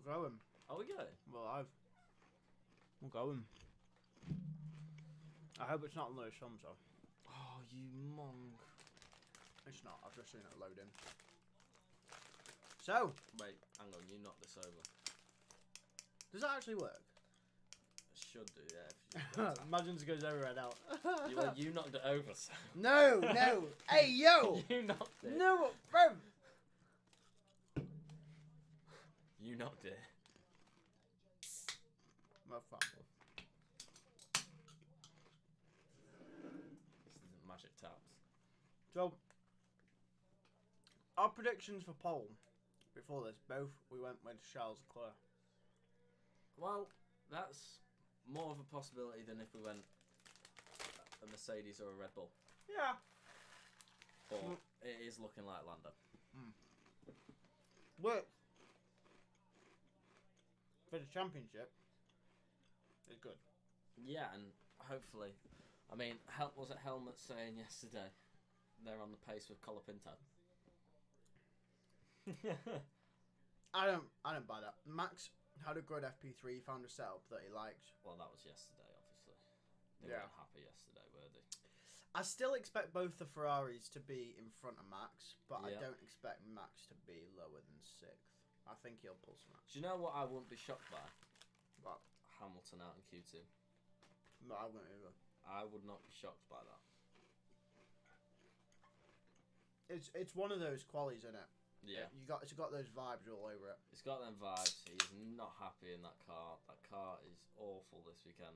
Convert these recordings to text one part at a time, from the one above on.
We're going. Are we going? We're live. We're going. I hope it's not on those films though. Oh, you mong. It's not. I've just seen it load in. So, Wait, hang on. You knocked this over. does that actually work? It should do, yeah. If you just go tap. Imagine it goes over and out. You knocked it over, so. No, no. Hey, yo. You knocked it. No, bro. You knocked it. Well, fuck. This isn't magic taps. So, our predictions for pole before this, both we went with Charles Leclerc. Well, that's more of a possibility than if we went a Mercedes or a Red Bull. Yeah. But it is looking like Lando. But for the championship, it's good. Yeah, and hopefully, I mean, was it Helmut saying yesterday they're on the pace with Colapinto? I don't buy that. Max had a good FP3. He found a setup that he liked. Well, that was yesterday, obviously. They Yeah. weren't happy yesterday, were they? I still expect both the Ferraris to be in front of Max, but I Yeah. don't expect Max to be lower than 6th. I think he'll pull some out. Do you know what I wouldn't be shocked by? But Hamilton out in Q2. no, I won't either. I would not be shocked by that. It's one of those qualies, isn't it? Yeah. It's got those vibes all over it. It's got them vibes. He's not happy in that car. That car is awful this weekend.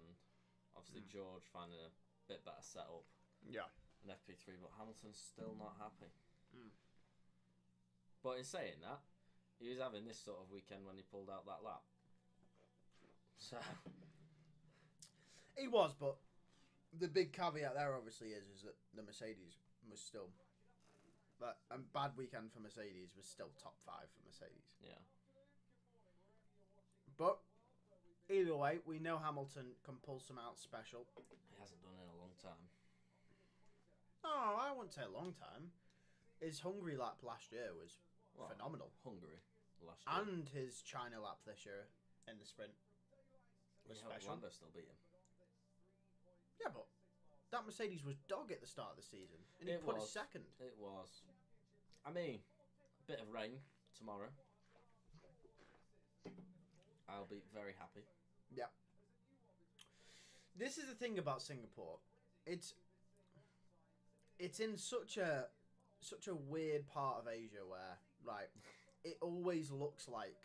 Obviously, George finding a bit better setup. Yeah. An FP3, but Hamilton's still not happy. But in saying that, he was having this sort of weekend when he pulled out that lap. So, He was, but the big caveat there obviously is that the Mercedes was still, but a bad weekend for Mercedes was still top 5 for Mercedes. yeah. But either way, we know Hamilton can pull some out special. He hasn't done it in a long time. Oh, I wouldn't say a long time. His Hungary lap last year was phenomenal. Hungary last year. And his China lap this year in the sprint was special. Lando still beat him. Yeah, but that Mercedes was dog at the start of the season. And he put it second. It was. I mean, a bit of rain tomorrow. I'll be very happy. Yeah. This is the thing about Singapore. It's in such a weird part of Asia where it always looks like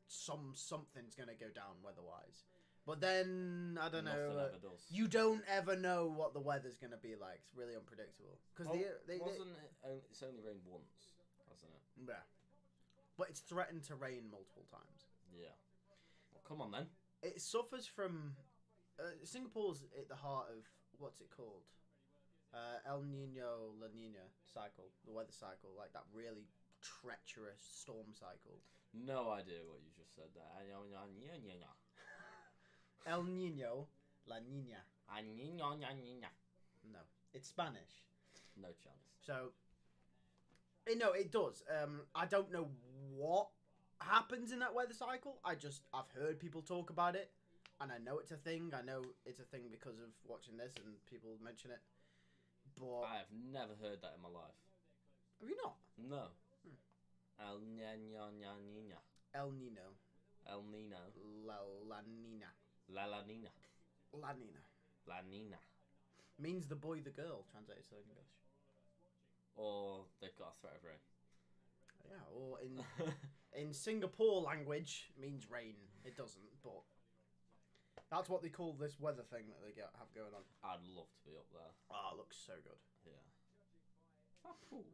something's gonna go down weather-wise. But then I don't Nothing know. ever does. You don't ever know what the weather's gonna be like. It's really unpredictable. Because It's only rained once, hasn't it? yeah. But it's threatened to rain multiple times. Yeah. Well, come on then. It suffers from Singapore's at the heart of what's it called? El Nino La Nina cycle, the weather cycle, like that really treacherous storm cycle. No idea what you just said there. El Nino La Nina. No, it's Spanish. No chance. So, no, it does. I don't know what happens in that weather cycle. I've heard people talk about it, and I know it's a thing. I know it's a thing because of watching this and people mention it. But I have never heard that in my life. have you not? No. El Nino. El Nino. El Nino. La Nina. La Nina. La Nina. La Nina. Means the boy, the girl, translated to English. Or they've got a threat of rain. Yeah, or in Singapore language, means rain. It doesn't, but that's what they call this weather thing that they have going on. I'd love to be up there. Oh, it looks so good. Yeah. How cool.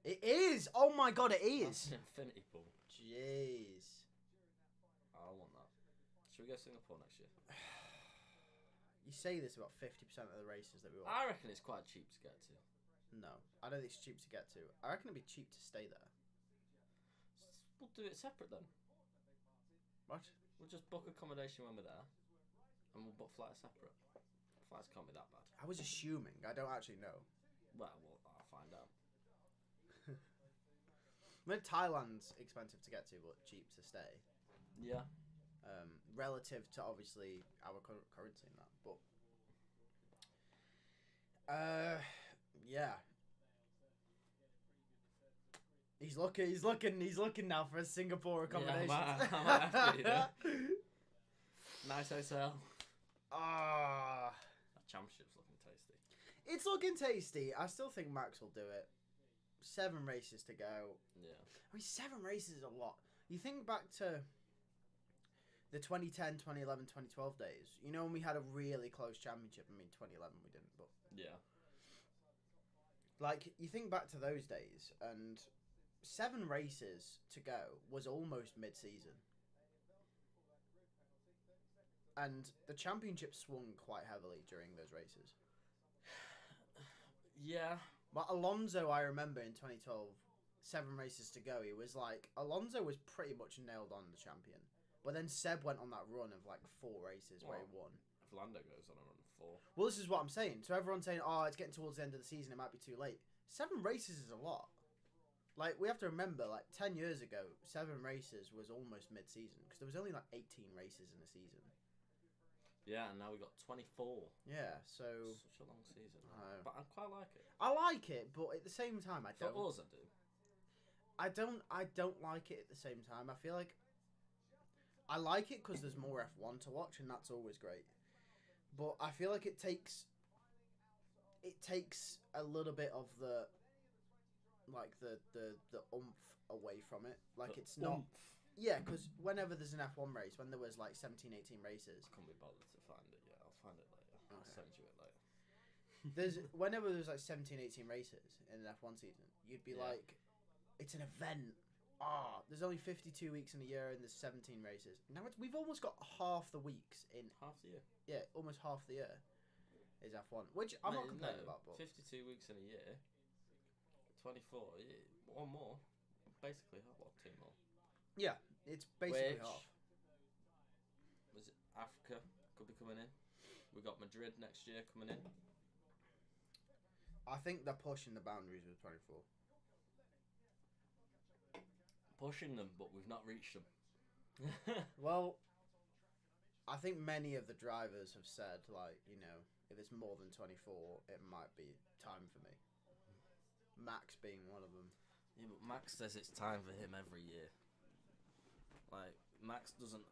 It is! Oh my god, it That's is! an infinity pool. Jeez. I want that. Should we go to Singapore next year? You say this about 50% of the races that we watch. I reckon it's quite cheap to get to. No, I don't think it's cheap to get to. I reckon it'd be cheap to stay there. We'll do it separate then. What? We'll just book accommodation when we're there, and we'll book flights separate. Flights can't be that bad. I was assuming. I don't actually know. Well, I'll find out. I mean, Thailand's expensive to get to, but cheap to stay. Yeah. Relative to obviously our currency and that, but yeah. He's looking now for a Singapore accommodation. Yeah, I might have to, you know. Nice hotel. Ah, That championship's looking tasty. it's looking tasty. I still think Max will do it. 7 races to go. Yeah. I mean, 7 races is a lot. You think back to the 2010, 2011, 2012 days. You know when we had a really close championship. I mean, 2011 we didn't, but Yeah. like you think back to those days, and 7 races to go was almost mid-season. And the championship swung quite heavily during those races. Yeah. But Alonso, I remember in 2012, 7 races to go, he was like, Alonso was pretty much nailed on the champion. But then Seb went on that run of like 4 races where he won. If Lando goes on a run of 4. Well, this is what I'm saying. So everyone's saying, oh, it's getting towards the end of the season, it might be too late. 7 races is a lot. Like, we have to remember, like, 10 years ago, 7 races was almost mid-season. Because there was only like 18 races in a season. Yeah, and now we've got 24. Yeah, so... Such a long season. But I quite like it. I like it, but at the same time, I don't. For us, I do. I don't like it at the same time. I feel like I like it because there's more F1 to watch, and that's always great. But I feel like it takes a little bit of the oomph away from it. Like, it's not. Yeah, because whenever there's an F1 race, when there was like 17, 18 races, I can't be bothered to find it yet. I'll find it later. Okay. I'll send you it later. whenever there's like 17, 18 races in an F1 season, you'd be like, it's an event. There's only 52 weeks in a year and there's 17 races. Now we've almost got half the weeks in. Half the year? Yeah, almost half the year is F1, which I'm not complaining about. But 52 weeks in a year, 24, one more. Basically, what, 2 more? Yeah, it's basically Which, half. Was it Africa could be coming in? We got Madrid next year coming in. I think they're pushing the boundaries with 24. Pushing them, but we've not reached them. Well, I think many of the drivers have said, like, you know, if it's more than 24, it might be time for me. Max being one of them. Yeah, but Max says it's time for him every year. Like, Max doesn't...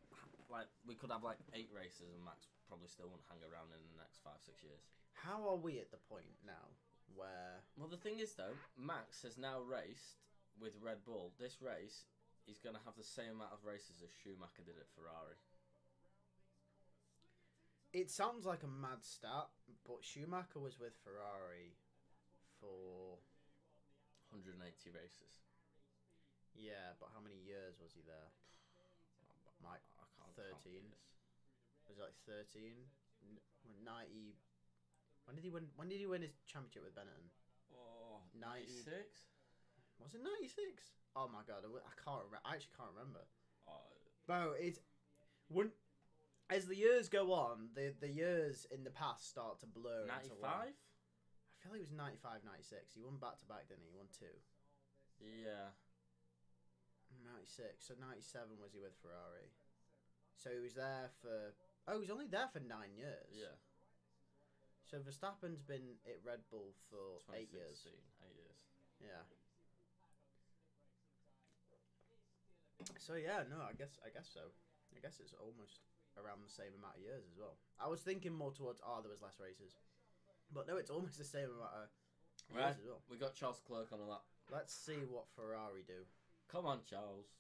Like, we could have, like, 8 races and Max probably still won't hang around in the next 5-6 years. How are we at the point now where... Well, the thing is, though, Max has now raced with Red Bull. This race, he's going to have the same amount of races as Schumacher did at Ferrari. It sounds like a mad stat, but Schumacher was with Ferrari for... 180 races. Yeah, but how many years was he there? Like, I can't 13? Was it like 13? 90... When did he win his championship with Benetton? Oh, 96? 96? Was it 96? Oh my god, I can't remember. I actually can't remember. Oh. Bro, as the years go on, the years in the past start to blur. 95? I feel like it was 95, 96. He won back-to-back, didn't he? He won 2. Yeah. 96. So 97 was he with Ferrari. So he was there for... Oh, he was only there for 9 years. Yeah. So Verstappen's been at Red Bull for 8 years. 8 years. Yeah. So yeah, no, I guess so. I guess it's almost around the same amount of years as well. I was thinking more towards there was less races, but no, it's almost the same amount of years as well. We got Charles Clerk on that. Let's see what Ferrari do. Come on, Charles.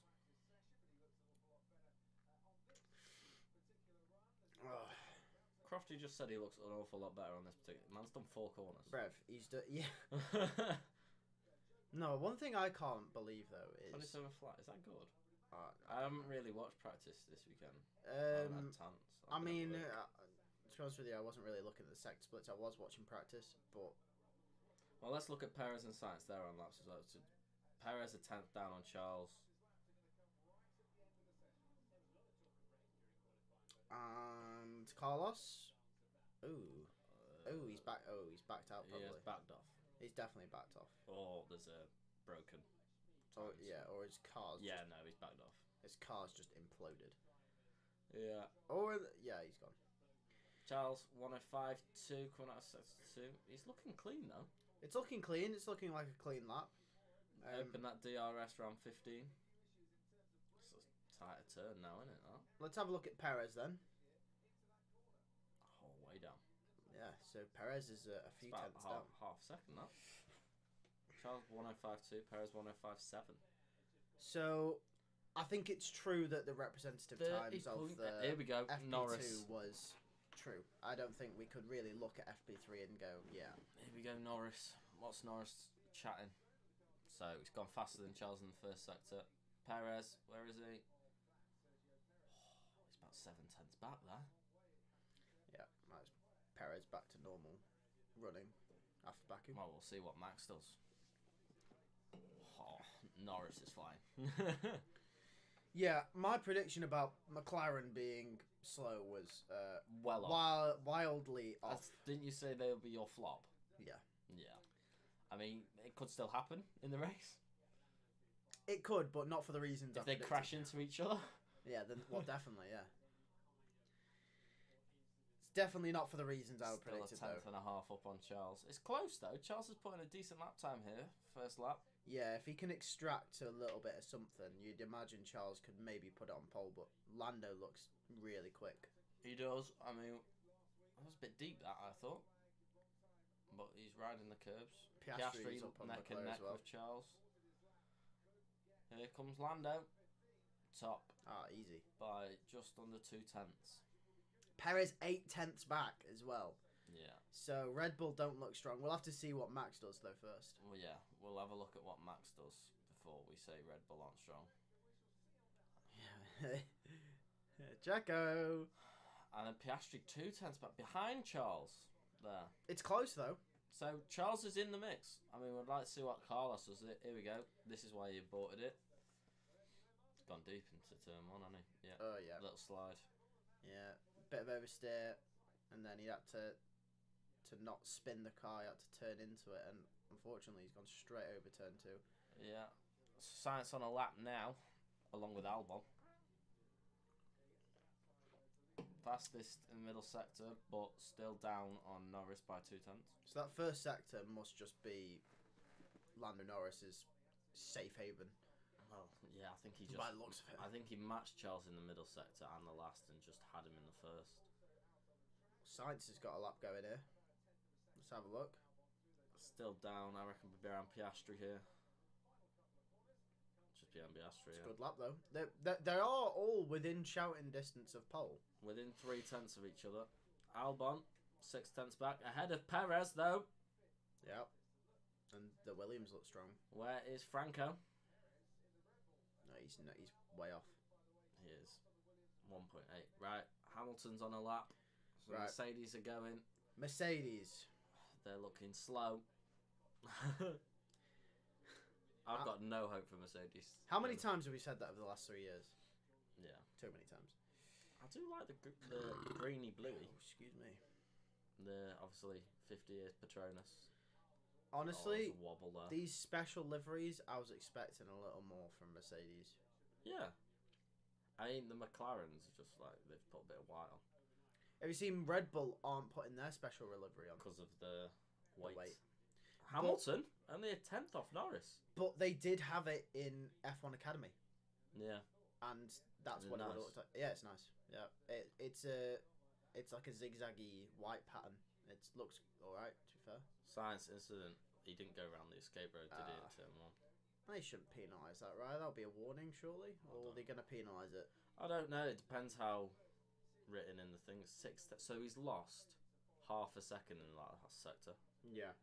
Crofty just said he looks an awful lot better on this particular. Man's done 4 corners. Brev, yeah. No, one thing I can't believe though is 27 flat. Is that good? I haven't really watched practice this weekend. I mean, to be honest with you, I wasn't really looking at the sector splits. I was watching practice, but well, let's look at Perez and Sainz. They're on laps as well. So Perez a 10th down on Charles. And Carlos. He's back. He's backed out. Probably. He has backed off. He's definitely backed off. Oh, there's a broken Or, times. yeah, or his car's Yeah, no, he's backed off. his car's just imploded. Yeah. Or yeah, he's gone. Charles 105.2 coming out of sector 2. He's looking clean though. It's looking clean. It's looking like a clean lap. Open that DRS round 15. It's a tighter turn now, isn't it? That? Let's have a look at Perez then. Oh, way down. Yeah, so Perez is a few It's about tenths down. half a second that. Charles 105.2, Perez 105.7. So, I think it's true that the representative times of the Here we go. FP2 Norris. was true. I don't think we could really look at FP3 and go, yeah. Here we go, Norris. What's Norris chatting? So he's gone faster than Charles in the first sector. Perez, where is he? Oh, he's about 7 tenths back there. Yeah, that's Perez back to normal running after Baku. Well, we'll see what Max does. Oh, Norris is fine. Yeah, my prediction about McLaren being slow was well off. wildly off. Didn't you say they'll be your flop? Yeah. Yeah. I mean, it could still happen in the race. It could, but not for the reasons If they crash into each other. Yeah, then definitely, yeah. It's definitely not for the reasons I would predict it, Still a tenth and a half up on Charles. It's close though. Charles is putting a decent lap time here, first lap. Yeah, if he can extract a little bit of something, you'd imagine Charles could maybe put it on pole, but Lando looks really quick. He does. I mean, that was a bit deep, that, I thought. But he's riding the curbs. Piastri's up on neck Leclerc and neck as well. with Charles. Here comes Lando. Top Ah, easy. by just under 2 tenths. Perez 8 tenths back as well. Yeah. So Red Bull don't look strong. We'll have to see what Max does though first. Well, yeah. We'll have a look at what Max does before we say Red Bull aren't strong. Yeah. Jacko. And then Piastri 2 tenths back behind Charles. There. It's close though. So Charles is in the mix. I mean, we'd like to see what Carlos does. Here we go. This is why he aborted it. He's gone deep into turn 1, hasn't he? Yeah. Oh yeah. Little slide. Yeah. Bit of oversteer, and then he had to not spin the car. He had to turn into it, and unfortunately, he's gone straight over turn 2. Yeah. Sainz on a lap now, along with Albon. Fastest in the middle sector, but still down on Norris by 2 tenths. So that first sector must just be Lando Norris's safe haven. Well, yeah, I think he just. By the looks of it. I think he matched Charles in the middle sector and the last, and just had him in the first. Sainz has got a lap going here. Let's have a look. Still down, I reckon, behind Piastri here. Just behind Piastri. It's Yeah. a good lap though. They are all within shouting distance of pole. Within 3 tenths of each other. Albon 6 tenths back, ahead of Perez though. Yep. And the Williams look strong. Where is Franco? No, he's way off. He is 1.8. Right, Hamilton's on a lap. So Right. Mercedes are going. Mercedes. They're looking slow. I've got no hope for Mercedes. How many times have we said that over the last 3 years? Yeah. Too many times. I do like the greeny bluey. Oh, excuse me. The obviously 50 years Petronas. Honestly, there's a wobble there. these special liveries, I was expecting a little more from Mercedes. Yeah. I mean, the McLarens are just like, they've put a bit of white on. Have you seen Red Bull aren't putting their special livery on? Because of the weight. weight. Hamilton, only a tenth off Norris. But they did have it in F1 Academy. Yeah. And that's Is it what it nice? looked like. Yeah, it's nice. Yeah, it's like a zigzaggy white pattern. It looks alright, to be fair. Science incident. He didn't go around the escape road, did he, in turn 1? They shouldn't penalise that, right? That'll be a warning, surely? Or are they going to penalise it? I don't know. It depends how written in the thing. So he's lost half a second in the last sector. Yeah.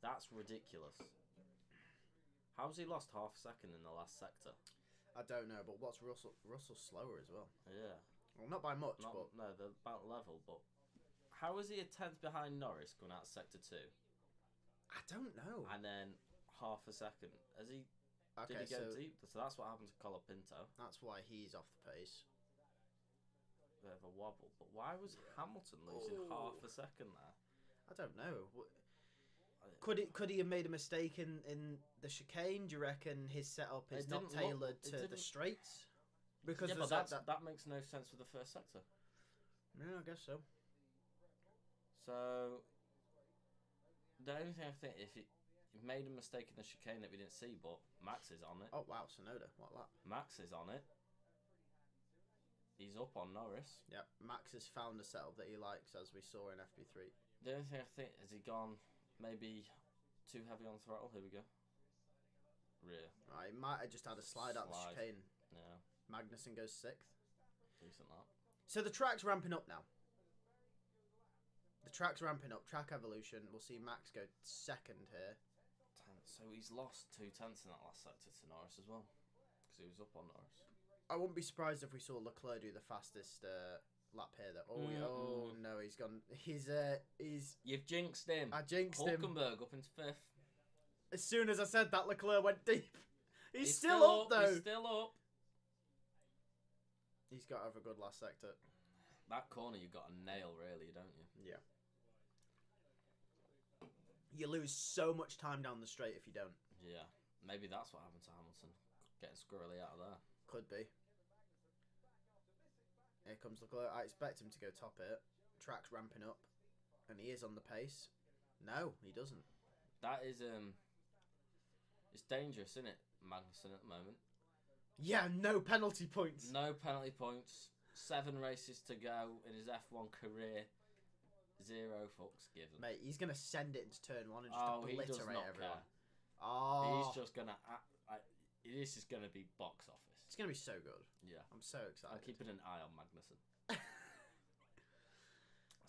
That's ridiculous. How's he lost half a second in the last sector? I don't know, but what's Russell? Russell's slower as well. Yeah. Well, not by much, but... No, they're about level, but... How is he a tenth behind Norris going out of sector 2? I don't know. And then half a second. Has he... Okay, did he go so deep? So that's what happened to Colapinto. that's why he's off the pace. Bit of a wobble. But why was Hamilton losing half a second there? I don't know. Could he have made a mistake in the chicane? Do you reckon his setup is not tailored to the straights? Because yeah, but that makes no sense with the first sector. No, I guess so. So the only thing I think, if he made a mistake in the chicane that we didn't see, but Max is on it. Oh wow, Sonoda, what lap? Max is on it. He's up on Norris. Yep, Max has found a setup that he likes, as we saw in FP3. The only thing I think, has he gone maybe too heavy on throttle? Here we go. Rear. Right, he might have just had a slide out the chicane. Yeah. Magnussen goes 6th. Decent that. So the track's ramping up now. The track's ramping up. Track evolution. We'll see Max go 2nd here. So he's lost 2 tenths in that last sector to Norris as well, because he was up on Norris. I wouldn't be surprised if we saw Leclerc do the fastest lap here. Oh no, he's gone. He's. You've jinxed him. I jinxed him. Hulkenberg up into 5th. As soon as I said that, Leclerc went deep. He's still up though. He's still up. He's got to have a good last sector. That corner you got a nail, really, don't you? Yeah. You lose so much time down the straight if you don't. Yeah. Maybe that's what happened to Hamilton. Getting squirrely out of there. Could be. Here comes Leclerc. I expect him to go top it. Track's ramping up. And he is on the pace. No, he doesn't. That is, it's dangerous, isn't it, Magnussen, at the moment? Yeah, no penalty points. No penalty points. 7 races to go in his F1 career. 0 fucks given. Mate, he's going to send it into turn 1 and just obliterate everyone. Care. Oh. He's just going to... this is going to be box office. It's going to be so good. Yeah. I'm so excited. I'm keeping an eye on Magnussen.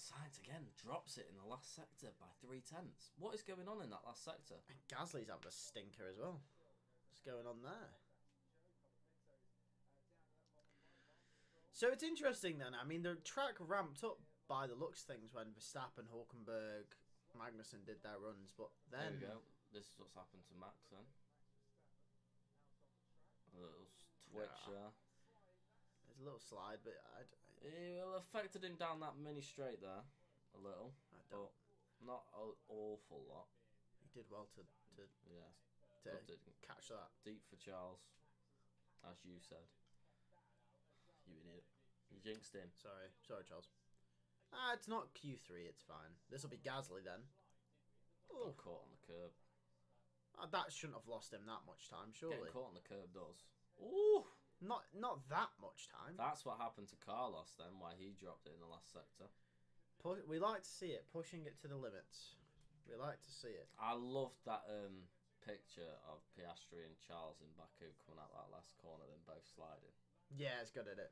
Sainz again drops it in the last sector by 3 tenths. What is going on in that last sector? And Gasly's having a stinker as well. What's going on there? So it's interesting then. I mean, the track ramped up by the looks things when Verstappen, Hulkenberg, Magnussen did their runs, but then... There we go. This is what's happened to Max then. A little twitch there. There's a little slide, but it affected him down that mini straight there. A little. But not an awful lot. He did well to catch that. Deep for Charles. As you said. You idiot. You jinxed him. Sorry, Charles. It's not Q3, it's fine. This will be Gasly then. Got caught on the curb. That shouldn't have lost him that much time, surely. Getting caught on the curb does. Ooh! Not that much time. That's what happened to Carlos then, why he dropped it in the last sector. We like to see it, pushing it to the limits. We like to see it. I loved that picture of Piastri and Charles in Baku coming out that last corner, then both sliding. Yeah, it's good at it.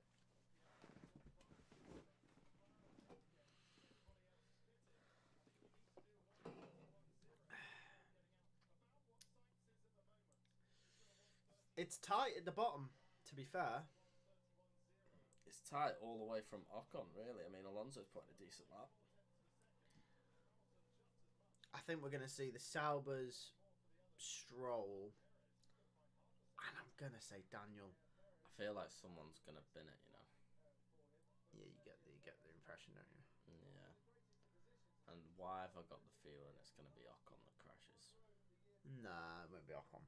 It's tight at the bottom, to be fair. It's tight all the way from Ocon, really. I mean, Alonso's putting a decent lap. I think we're going to see the Saubers, Stroll, and I'm going to say Daniel. I feel like someone's going to bin it, you know. Yeah, you get the impression, don't you? Yeah. And why have I got the feeling it's going to be Ocon that crashes? Nah, it won't be Ocon.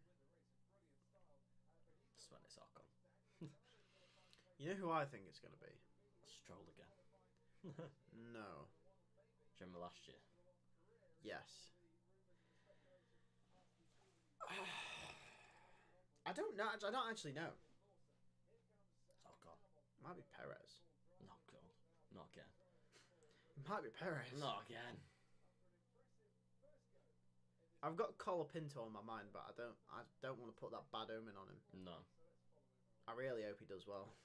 Just when it's Ocon. You know who I think it's going to be? Stroll again. No. Do you remember last year? Yes. I don't know. I don't actually know. Oh God. It might be Perez. No God. Not again. It might be Perez. Not again. I've got Colapinto on my mind, but I don't want to put that bad omen on him. No. I really hope he does well.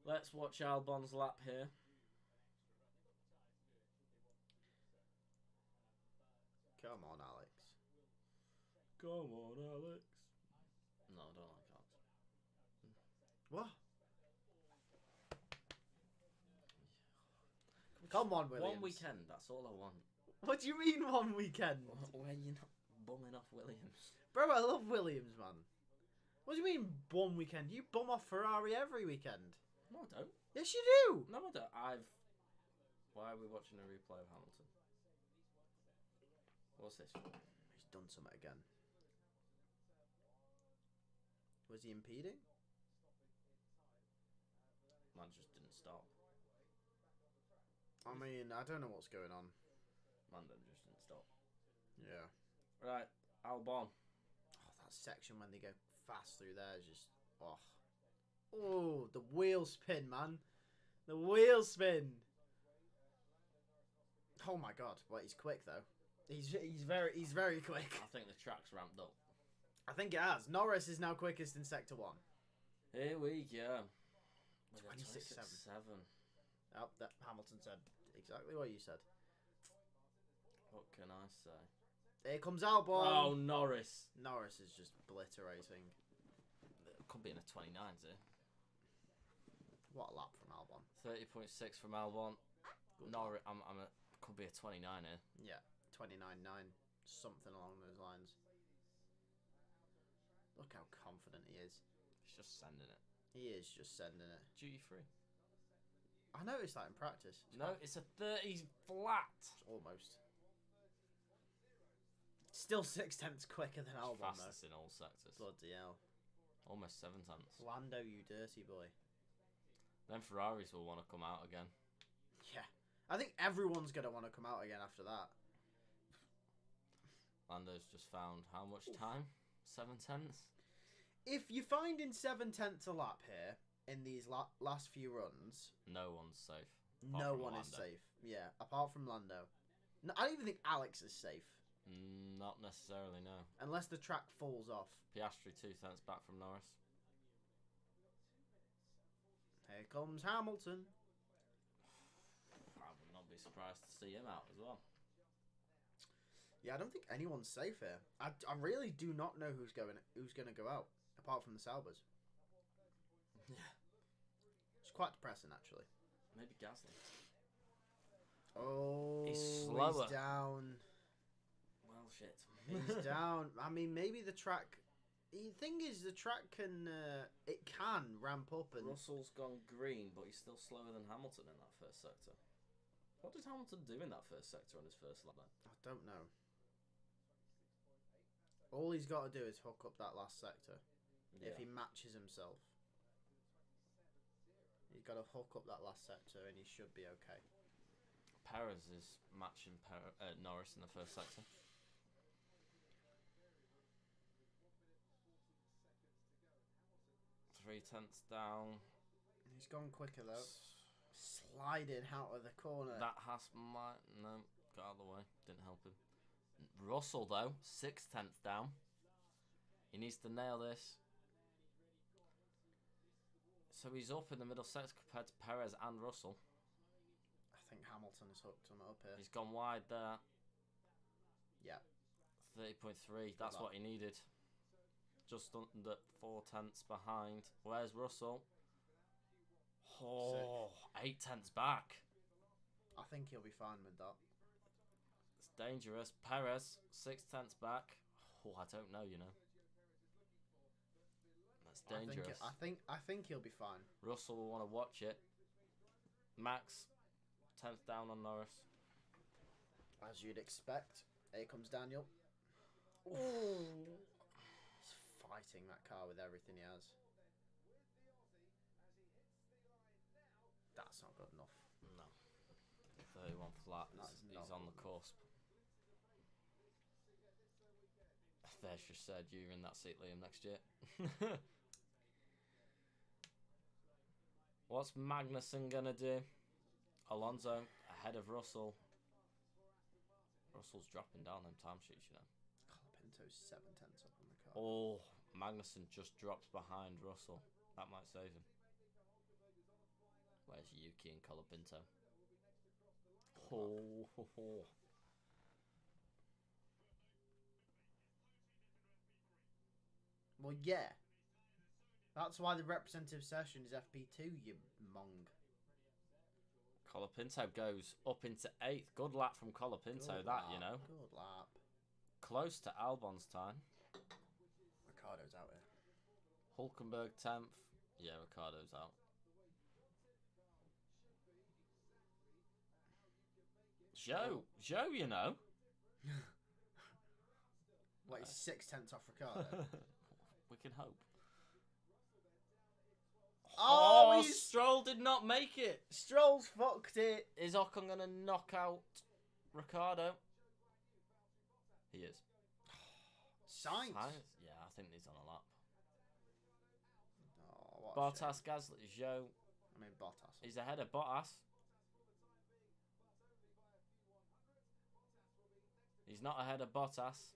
Let's watch Albon's lap here. Come on, Alex. Come on, Alex. No, I don't like Alex. What? Come on, Williams. One weekend, that's all I want. What do you mean one weekend? Where you're not bumming off Williams. Bro, I love Williams, man. What do you mean one weekend? You bum off Ferrari every weekend. No, I don't. Yes, you do. No, I don't. Why are we watching a replay of Hamilton? What's this? He's done something again. Was he impeding? Man just didn't stop. I mean, I don't know what's going on. Man just didn't stop. Yeah. Right, Albon. Oh, that section when they go fast through there is just... Oh, the wheel spin, man. The wheel spin. Oh my god. Well, he's quick though. He's very quick. I think the track's ramped up. I think it has. Norris is now quickest in sector 1. Here we go. 26.7. 26.7. Oh, that Hamilton said exactly what you said. What can I say? Here comes Albon. Oh, Norris. Norris is just obliterating. It could be in a 29s here. What a lap from Albon. 30.6 from Albon. Good Norris, could be a 29 here. Yeah, 29.9. Something along those lines. Look how confident he is. He's just sending it. He is just sending it. Duty free. I noticed that in practice. It's a 30 flat. Almost. Still 6/10 quicker than Albon Fastest in all sectors. Bloody hell. Almost 7/10. Lando, you dirty boy. Then Ferraris will want to come out again. Yeah. I think everyone's going to want to come out again after that. Lando's just found how much time? 7/10. If you're finding 7/10 a lap here in these last few runs, no one's safe. No one is safe. Yeah, apart from Lando. No, I don't even think Alex is safe. Not necessarily, no. Unless the track falls off. Piastri 2/10 back from Norris. Here comes Hamilton. I would not be surprised to see him out as well. Yeah, I don't think anyone's safe here. I really do not know who's going to go out, apart from the Saubers. Yeah. It's quite depressing, actually. Maybe Gasly. Oh, he's slower. He's down. Well, shit. He's down. I mean, maybe the track... The thing is, the track can... it can ramp up and... Russell's gone green, but he's still slower than Hamilton in that first sector. What did Hamilton do in that first sector on his first lap then? I don't know. All he's got to do is hook up that last sector. Yeah. If he matches himself. He's got to hook up that last sector and he should be okay. Perez is matching Norris in the first sector. Three tenths down. He's gone quicker though. Sliding out of the corner. That has got out of the way. Didn't help him. Russell though, 6/10 down. He needs to nail this. So he's up in the middle sector compared to Perez and Russell. I think Hamilton has hooked him up here. He's gone wide there. Yeah. 30.3. That's what he needed. Just under 4/10 behind. Where's Russell? Oh, 8/10 back. I think he'll be fine with that. It's dangerous. Perez, 6/10 back. Oh, I don't know, you know. That's dangerous. I think he'll be fine. Russell will want to watch it. Max, 10th down on Norris. As you'd expect. Here comes Daniel. Ooh. He's fighting that car with everything he has. That's not good enough. No. 31 flat. He's on the cusp. There's just said you're in that seat, Liam, next year. What's Magnussen gonna do? Alonso ahead of Russell. Russell's dropping down them timesheets, you know. Pinto's 7/10 up on the car. Oh, Magnussen just drops behind Russell. That might save him. Where's Yuki and Colapinto? Oh, ho, ho. Well, yeah. That's why the representative session is FP2, you mong. Colapinto goes up into 8th. Good lap from Colapinto, you know. Good lap. Close to Albon's time. Ricardo's out here. Hulkenberg 10th. Yeah, Ricardo's out. Joe, you know. What, he's 6/10 off Ricardo? We can hope. Oh, Stroll did not make it. Stroll's fucked it. Is Ocon going to knock out Ricardo? He is. Sainz. Yeah, I think he's on a lap. Oh, what a Bottas, Gasly, Zhou. I mean, Bottas. He's ahead of Bottas. He's not ahead of Bottas.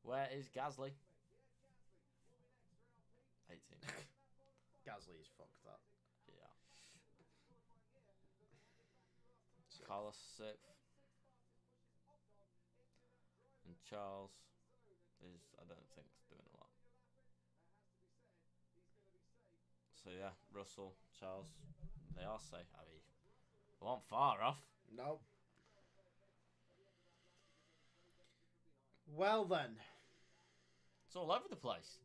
Where is Gasly? 18. Gasly's fucked that. Yeah. Carlos 6th. And Charles is, I don't think, doing a lot. So yeah, Russell, Charles, they are safe. I mean, they weren't far off. Nope. Well then. It's all over the place.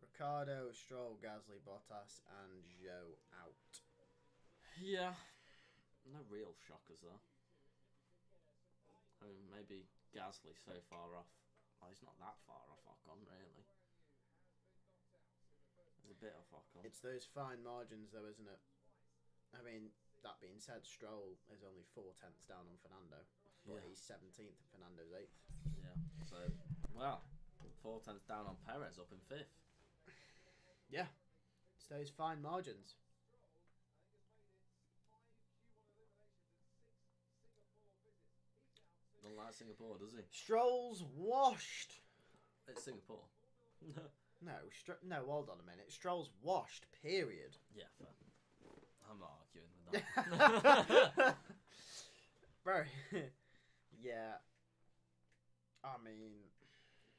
Ricardo, Stroll, Gasly, Bottas, and Zhou out. Yeah. No real shockers though. I mean, maybe Gasly so far off. Well, he's not that far off Ocon, really. There's a bit off Ocon. It's those fine margins, though, isn't it? I mean, that being said, Stroll is only 4/10 down on Fernando, but he's 17th and Fernando's 8th. Yeah. So, well, 4/10 down on Perez, up in 5th. Yeah, it's those fine margins. Don't like Singapore, does he? Stroll's washed. It's Singapore. No, hold on a minute. Stroll's washed, period. Yeah, fair. I'm not arguing with that. Bro, yeah. I mean,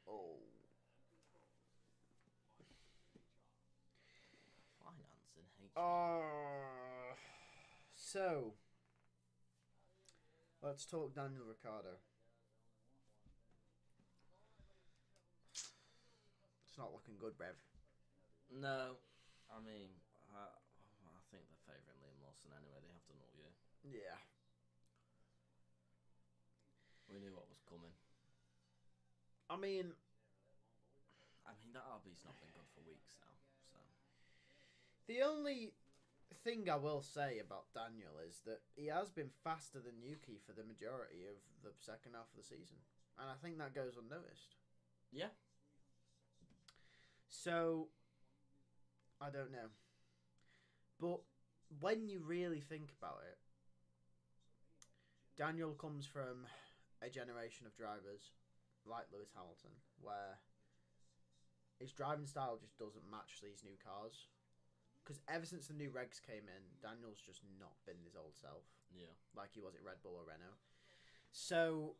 oh. Finance in H. So, let's talk Daniel Ricciardo. It's not looking good, Brev. No, I mean, I think they're favouring Liam Lawson anyway. They have done all year. Yeah. We knew what was coming. I mean, that RB's not been good for weeks now. So the only thing I will say about Daniel is that he has been faster than Yuki for the majority of the second half of the season. And I think that goes unnoticed. Yeah. So, I don't know. But when you really think about it, Daniel comes from a generation of drivers like Lewis Hamilton, where his driving style just doesn't match these new cars. Because ever since the new regs came in, Daniel's just not been his old self. Yeah. Like he was at Red Bull or Renault. So,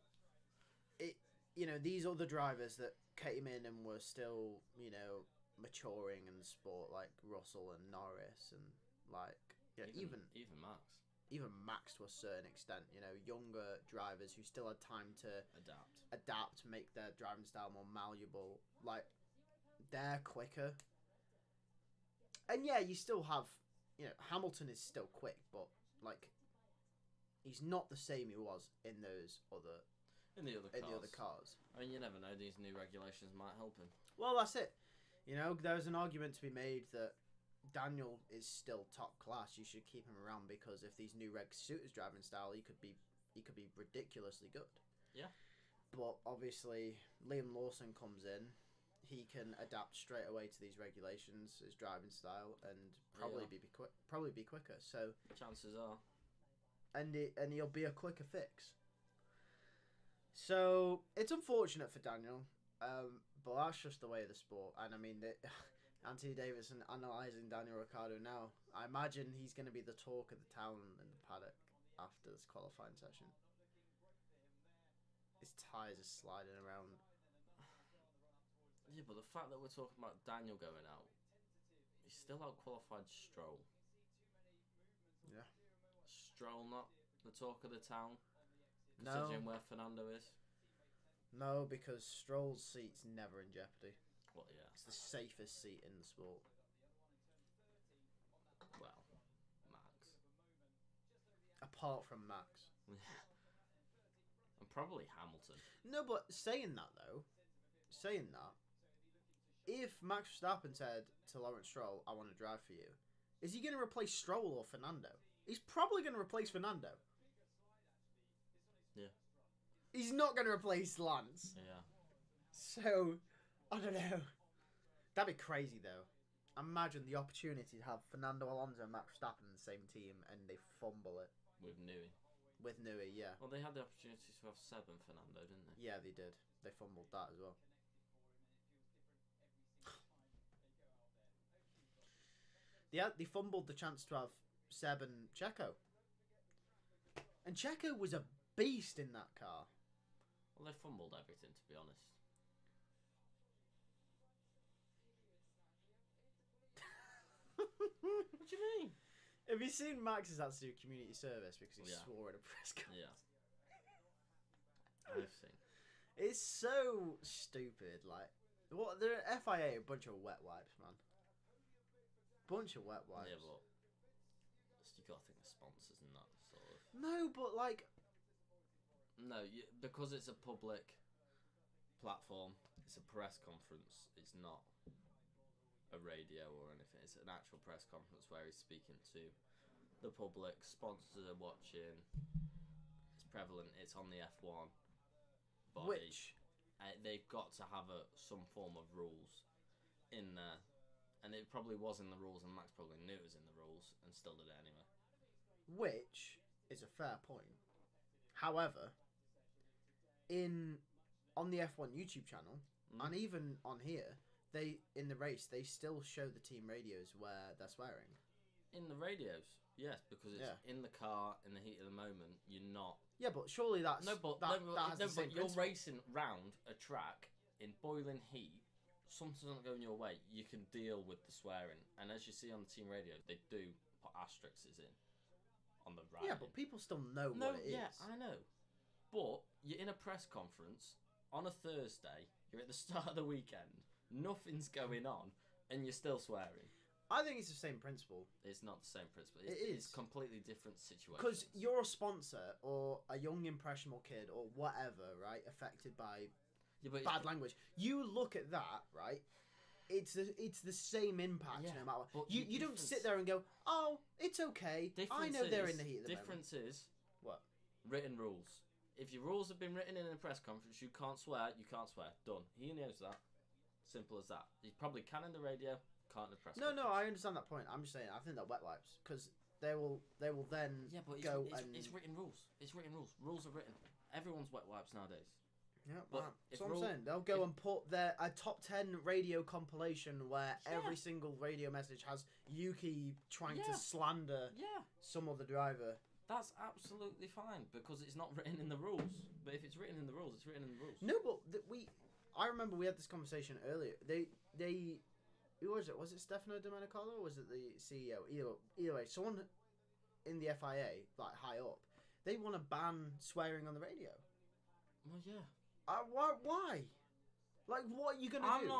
these other drivers that came in and were still, maturing in the sport, like Russell and Norris and, even Max. Even Max to a certain extent, younger drivers who still had time to adapt, make their driving style more malleable. Like, they're quicker. And yeah, you still have, Hamilton is still quick, but, he's not the same he was in those other... In the other cars. I mean, you never know. These new regulations might help him. Well, that's it. There's an argument to be made that Daniel is still top class. You should keep him around because if these new regs suit his driving style, he could be ridiculously good. Yeah. But obviously, Liam Lawson comes in. He can adapt straight away to these regulations, his driving style, and probably be quicker. So chances are, and he'll be a quicker fix. So it's unfortunate for Daniel, but that's just the way of the sport. And I mean, Anthony Davidson analysing Daniel Ricciardo now. I imagine he's going to be the talk of the town in the paddock after this qualifying session. His tyres are sliding around. Yeah, but the fact that we're talking about Daniel going out, he's still out-qualified Stroll. Yeah. Stroll not the talk of the town, No. considering where Fernando is? No, because Stroll's seat's never in jeopardy. Well, yeah. It's the safest seat in the sport. Well, Max. Apart from Max. And Probably Hamilton. No, but saying that, if Max Verstappen said to Lawrence Stroll, "I want to drive for you," is he going to replace Stroll or Fernando? He's probably going to replace Fernando. Yeah. He's not going to replace Lance. Yeah. So, I don't know. That'd be crazy, though. Imagine the opportunity to have Fernando Alonso and Max Verstappen in the same team and they fumble it. With Newey. With Newey, yeah. Well, they had the opportunity to have Seb and Fernando, didn't they? Yeah, they did. They fumbled that as well. They fumbled the chance to have Seb and Checo. And Checo was a beast in that car. Well, they fumbled everything, to be honest. What do you mean? Have you seen Max's had to do community service because he swore in a press conference? Yeah. I've seen. It's so stupid. Like, what the FIA, a bunch of wet wipes, man. Bunch of wet wipes. Yeah, but you got to think of sponsors and that sort of. No, but like. No, because it's a public platform. It's a press conference. It's not a radio or anything. It's an actual press conference where he's speaking to the public. Sponsors are watching. It's prevalent. It's on the F1 body. Which they've got to have some form of rules in there, and it probably was in the rules, and Max probably knew it was in the rules and still did it anyway. Which is a fair point. However, on the F1 YouTube channel and even on here, in the race they still show the team radios where they're swearing. In the radios, yes, because it's in the car in the heat of the moment. You're not. Yeah, but surely that's but you're racing round a track in boiling heat. Something's not going your way. You can deal with the swearing, and as you see on the team radio, they do put asterisks in on the right. Yeah, but people still know what it is. Yeah, I know. But you're in a press conference on a Thursday. You're at the start of the weekend. Nothing's going on, and you're still swearing. I think it's the same principle. It's not the same principle. It's completely different situation. Because you're a sponsor or a young impressionable kid or whatever, right? Affected by bad language. You look at that, right? It's the same impact no matter what. You don't sit there and go, "Oh, it's okay. I know they're in the heat of the moment." Difference is what? Written rules. If your rules have been written in a press conference, you can't swear. You can't swear. Done. He knows that. Simple as that. You probably can in the radio. Can't in the press conference. No, I understand that point. I'm just saying, I think they're wet wipes because they will then go and it's written rules. It's written rules. Rules are written. Everyone's wet wipes nowadays. Yeah, but that's what I'm saying. They'll go and put a top 10 radio compilation where every single radio message has Yuki trying to slander some other driver. That's absolutely fine because it's not written in the rules. But if it's written in the rules, it's written in the rules. No, but I remember we had this conversation earlier. They who was it? Was it Stefano Domenicalo or was it the CEO? Either way, someone in the FIA, like high up, they want to ban swearing on the radio. Well, yeah. Why? Like, what are you going to do?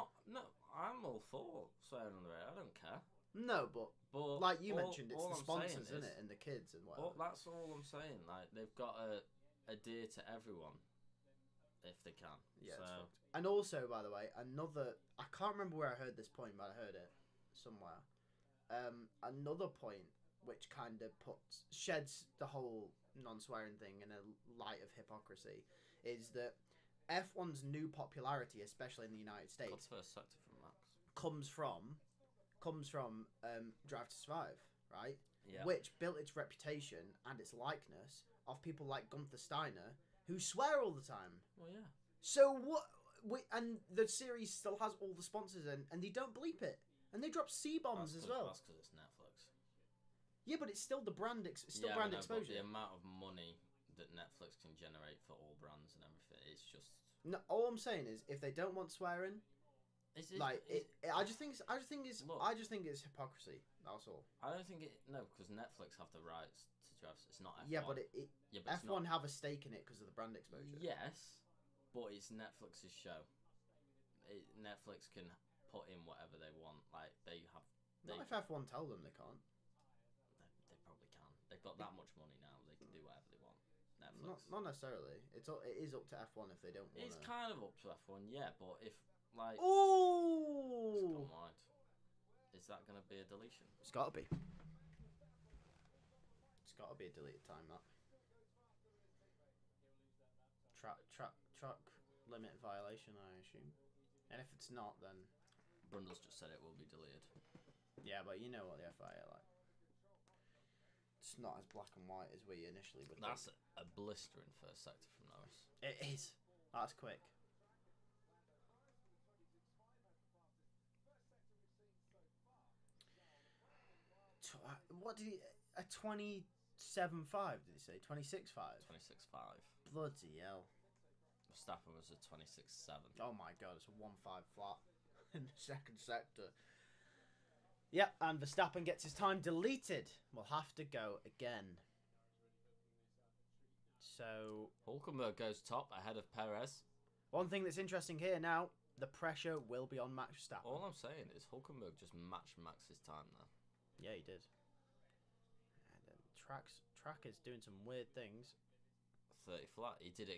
I'm all for swearing on the radio. I don't care. No, but like you mentioned, it's the sponsors, isn't it? And the kids and whatever. That's all I'm saying. Like, they've got to adhere to everyone if they can. Yeah, so. And also, by the way, I can't remember where I heard this point, but I heard it somewhere. Another point which kind of sheds the whole non-swearing thing in a light of hypocrisy is that F1's new popularity, especially in the United States, God's first sector from Max, comes from Drive to Survive, right? Yeah. Which built its reputation and its likeness off people like Gunther Steiner who swear all the time. Well, yeah. So what? And the series still has all the sponsors in, and they don't bleep it, and they drop C-bombs as well. That's because it's Netflix. Yeah, but it's still the brand. Exposure. But the amount of money that Netflix can generate for all brands and everything, it's just. No, all I'm saying is, if they don't want swearing, I just think it's hypocrisy. That's all. I don't think it. No, because Netflix have the rights to drive. It's not F1. Yeah, but F1 have a stake in it because of the brand exposure. Yes, but it's Netflix's show. Netflix can put in whatever they want. Like they have. Not if F1 tell them they can't. They probably can. They've got that much money now. They can do whatever they want. Netflix. Not necessarily. It is up to F1 if they don't want. It's kind of up to F1, yeah. But if like, it's Ooh! gone wide. Is that going to be a deletion? It's got to be. It's got to be a deleted time. That truck limit violation, I assume. And if it's not, then Brundle's just said it will be deleted. yeah, but you know what the FIA are like. It's not as black and white as we initially would. That's a blistering first sector from Norris. It is. That's quick. What did he? A 27.5? Did he say 26.5? 26.5. Bloody hell! Verstappen was a 26.7. Oh my god, it's a 1.5 flat in the second sector. Yep, and Verstappen gets his time deleted. We'll have to go again. So Hulkenberg goes top ahead of Perez. one thing that's interesting here now, the pressure will be on Max Verstappen. All I'm saying is Hulkenberg just matched Max's time there. Yeah, he did. And track is doing some weird things. 30 flat. He did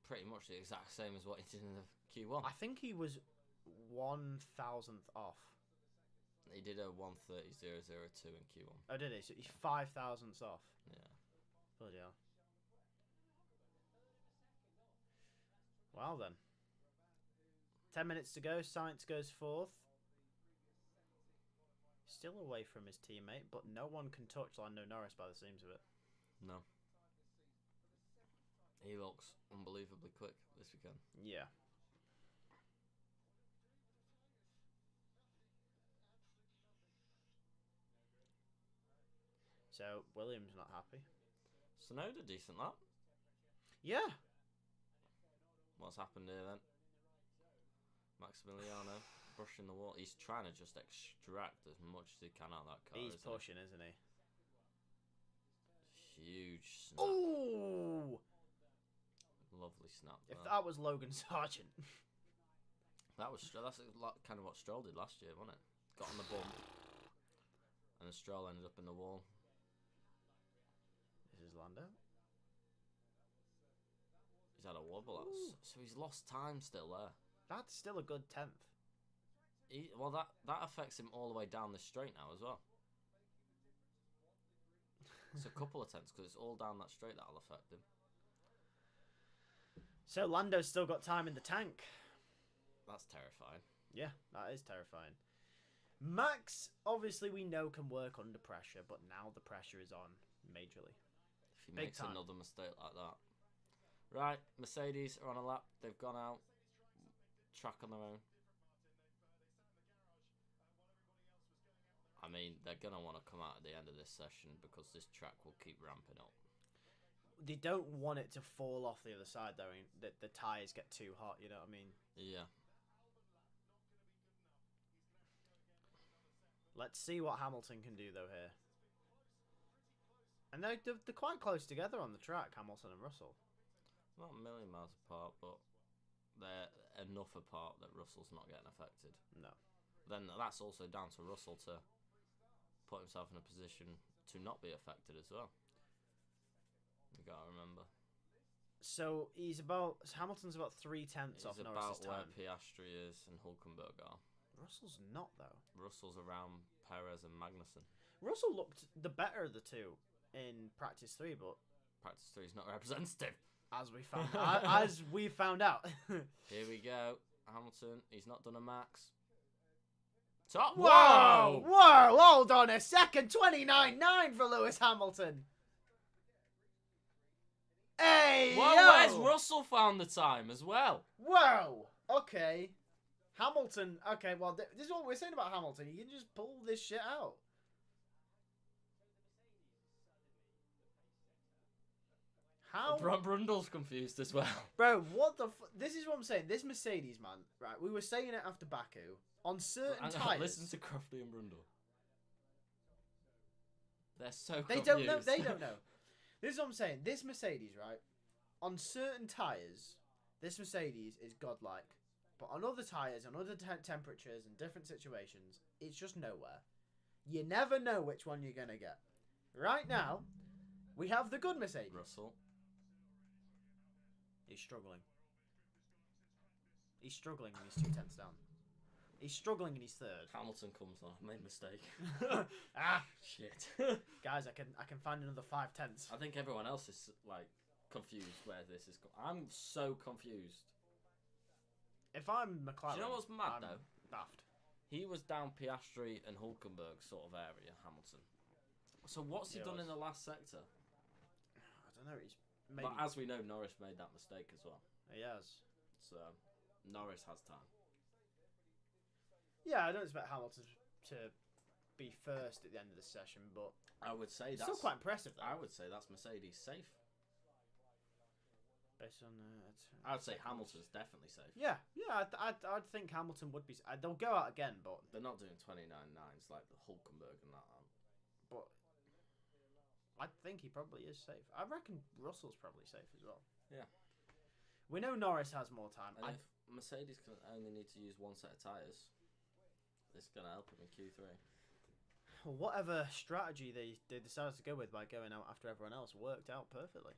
pretty much the exact same as what he did in the Q1. I think he was 1,000th off. He did a 1:30.002 in Q1. Oh, did he? So he's 5,000ths off. Yeah. Bloody hell. Well then. 10 minutes to go. Sainz goes fourth. Still away from his teammate, but no one can touch Lando Norris by the seams of it. No. He looks unbelievably quick this weekend. Yeah. So, Williams not happy. Sonoda, decent lap. Yeah. What's happened here then? Maximiliano brushing the wall. He's trying to just extract as much as he can out of that car. He's pushing, isn't he? Huge snap. Ooh! Lovely snap. If that was Logan Sargent. That's kind of what Stroll did last year, wasn't it? Got on the bump. And then Stroll ended up in the wall. This is Lando. He's had a wobble. So he's lost time still there. That's still a good 10th. Well, that affects him all the way down this straight now as well. It's a couple of tenths because it's all down that straight that'll affect him. So Lando's still got time in the tank. That's terrifying. Yeah, that is terrifying. Max, obviously we know can work under pressure, but now the pressure is on majorly. If he makes another mistake like that. Right, Mercedes are on a lap. They've gone out. Track on their own. I mean, they're going to want to come out at the end of this session because this track will keep ramping up. They don't want it to fall off the other side, though. The tyres get too hot, you know what I mean? Yeah. Let's see what Hamilton can do, though, here. And they're quite close together on the track, Hamilton and Russell. Not a million miles apart, but they're enough apart that Russell's not getting affected. No. Then that's also down to Russell to put himself in a position to not be affected as well. You gotta remember. So Hamilton's about 3/10 off Norris's time. About where Piastri is and Hulkenberg are. Russell's not, though. Russell's around Perez and Magnussen. Russell looked the better of the two in practice 3, but practice 3 is not representative. As we found out. Here we go. Hamilton, he's not done a max. Top. Whoa! Whoa! Hold on a second. 29.9 for Lewis Hamilton. Hey! Well, yo! where's Russell found the time as well? Whoa! Okay. Hamilton. Okay, well, this is what we're saying about Hamilton. You can just pull this shit out. How? Brundle's confused as well. Bro, what the this is what I'm saying. This Mercedes, man, right? We were saying it after Baku. On certain tyres... Listen to Crofty and Brundle. They're so confused. They don't know. This is what I'm saying. This Mercedes, right? On certain tyres, this Mercedes is godlike. But on other tyres, on other temperatures and different situations, it's just nowhere. You never know which one you're going to get. Right now, we have the good Mercedes. Russell. He's struggling. He's struggling and he's 2/10 down. He's struggling and he's third. Hamilton comes on. I made a mistake. Ah, Shit. guys, I can find another 5/10. I think everyone else is like confused where this is. I'm so confused. If I'm McLaren, Do you know what's mad I'm though? Baffed. He was down Piastri and Hulkenberg sort of area, Hamilton. So what's he done in the last sector? I don't know. He's maybe. But as we know, Norris made that mistake as well. He has. So Norris has time. Yeah, I don't expect Hamilton to be first at the end of the session, but I would say it's that's still quite impressive though. I would say that's Mercedes safe. Based on I would say Hamilton's definitely safe. Yeah, I'd think Hamilton would be. They'll go out again, but They're not doing 29.9s like the Hulkenberg and that. but I think he probably is safe. I reckon Russell's probably safe as well. Yeah. We know Norris has more time. And if Mercedes can only need to use one set of tyres, it's going to help him in Q3. Whatever strategy they decided to go with by going out after everyone else worked out perfectly.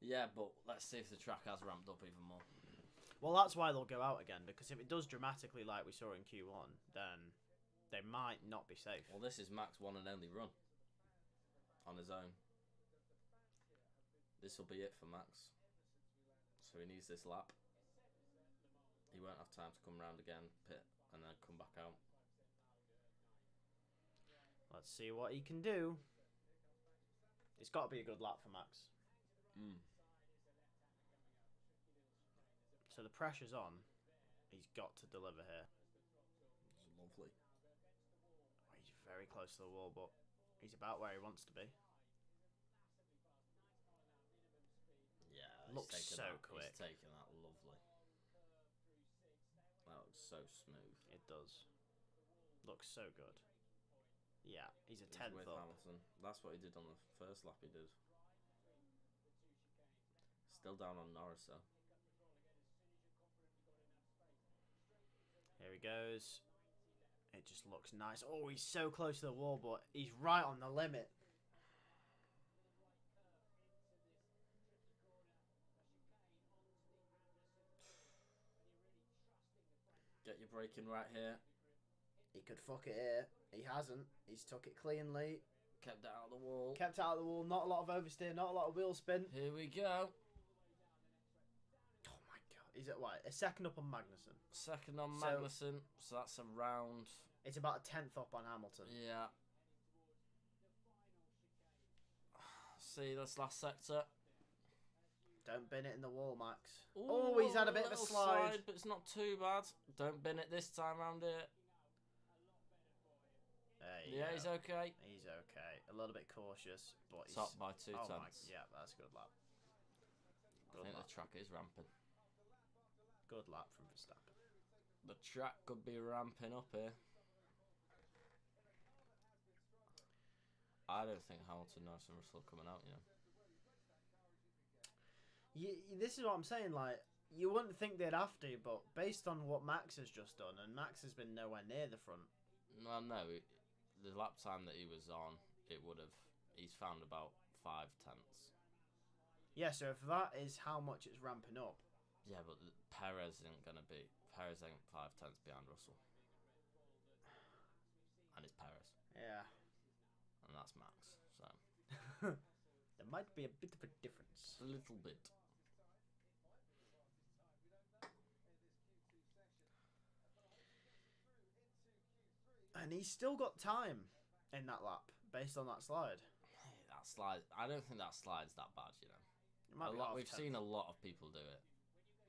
Yeah, but let's see if the track has ramped up even more. Well, that's why they'll go out again, because if it does dramatically like we saw in Q1, then they might not be safe. Well, this is Mac's one and only run on his own. This will be it for Max. So he needs this lap. He won't have time to come round again, pit, and then come back out. Let's see what he can do. It's got to be a good lap for Max. So the pressure's on. He's got to deliver here. It's lovely. He's very close to the wall, but he's about where he wants to be. Yeah, Looks so quick. He's taking that lovely. That looks so smooth. It does. Looks so good. Yeah, he's a He's 10th with up. Hamilton. That's what he did on the first lap. He did. Still down on Norris though. Here he goes. It just looks nice. Oh, he's so close to the wall, but he's right on the limit. Get your braking right here. He could fuck it here. He hasn't. He's took it cleanly. Kept it out of the wall. Kept out of the wall. Not a lot of oversteer. Not a lot of wheel spin. Here we go. Oh my god. He's at what? A second up on Magnussen. Second on Magnussen. So that's a round. It's about a 10th up on Hamilton. Yeah. See this last sector. Don't bin it in the wall, Max. Ooh, oh, he's had a bit of a little slide. But it's not too bad. Don't bin it this time round here. Yeah, he's okay. He's okay. A little bit cautious, but he's... Top by 2 Oh tenths. yeah, that's a good lap. I think the track is ramping. Good lap from Verstappen. The track could be ramping up here. I don't think Hamilton, Norris and Russell are coming out, you know. This is what I'm saying, like, you wouldn't think they'd have to, but based on what Max has just done, and Max has been nowhere near the front. Well, no, the lap time that he was on, he's found about 5 tenths. Yeah, so if that is how much it's ramping up. Yeah, but Perez ain't 5 tenths behind Russell. And it's Perez. Yeah. And that's Max, so. There might be a bit of a difference. A little bit. And he's still got time in that lap, based on that slide. Hey, that slide, I don't think that slide's that bad, you know. It might be We've seen a lot of people do it.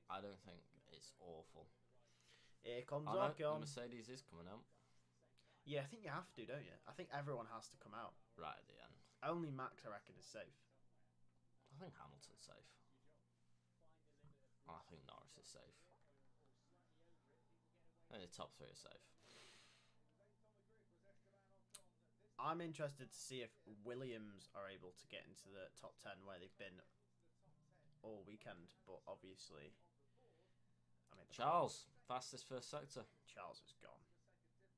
I don't think it's awful. Here comes The Ocon. Mercedes is coming out. Yeah, I think you have to, don't you? I think everyone has to come out. Right at the end. Only Max, I reckon, is safe. I think Hamilton's safe. I think Norris is safe. I think the top 3 are safe. I'm interested to see if Williams are able to get into the top 10 where they've been all weekend, but obviously... I mean, Charles, fastest first sector. Charles is gone.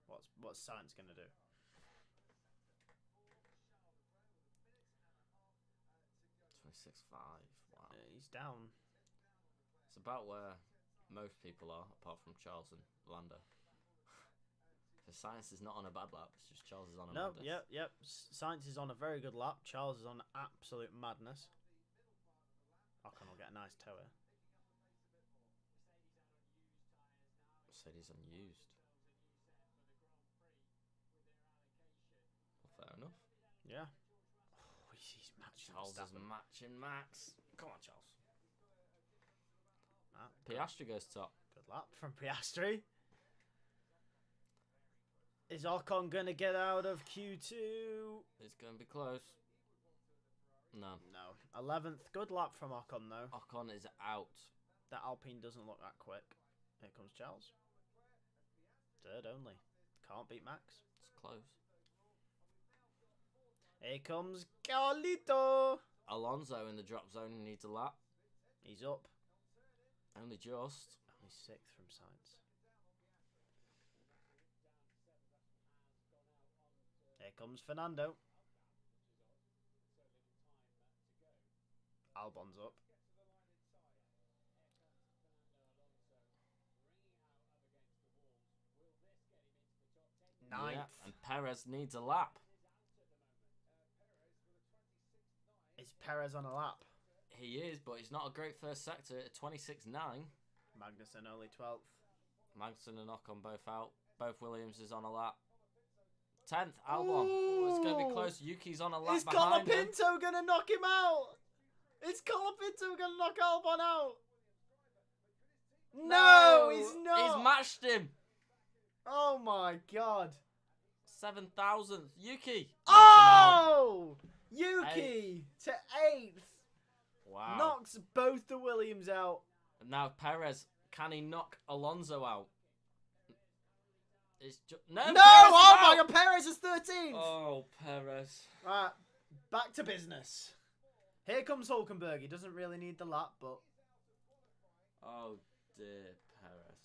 What's Sainz going to do? .26.5. Wow. He's down. It's about where most people are, apart from Charles and Lando. So Science is not on a bad lap. It's just Charles is on a madness. Yep. Science is on a very good lap. Charles is on absolute madness. Ocon will get a nice toe here. Mercedes unused. Well, fair enough. Yeah. Oh, he's matching Charles is Verstappen. matching Max. Come on, Charles. Ah, Piastri goes top. good lap from Piastri. Is Ocon going to get out of Q2? It's going to be close. No. No. 11th. Good lap from Ocon, though. Ocon is out. That Alpine doesn't look that quick. Here comes Charles. Third only. Can't beat Max. It's close. Here comes Carlito. Alonso in the drop zone needs a lap. He's up. Only just. Only 6th from Sainz. Here comes Fernando. Albon's up. Ninth. Yeah, and Perez needs a lap. Is Perez on a lap? He is, but he's not a great first sector at 26.9. Magnussen only 12th. Magnussen and Ocon both out. Both Williams is on a lap. 10th, Albon. Oh, it's going to be close. Yuki's on a lap behind him. Is Colapinto going to knock him out? Is Colapinto going to knock Albon out? No, he's not. He's matched him. Oh my god. 7,000th. Yuki. Oh! Yuki to 8th. Wow. Knocks both the Williams out. And now Perez. Can he knock Alonso out? It's no! No! Perez Oh is my out! god, Perez is 13th. Oh, Perez. Right, back to business. Here comes Hulkenberg. He doesn't really need the lap, but... Oh, dear, Perez.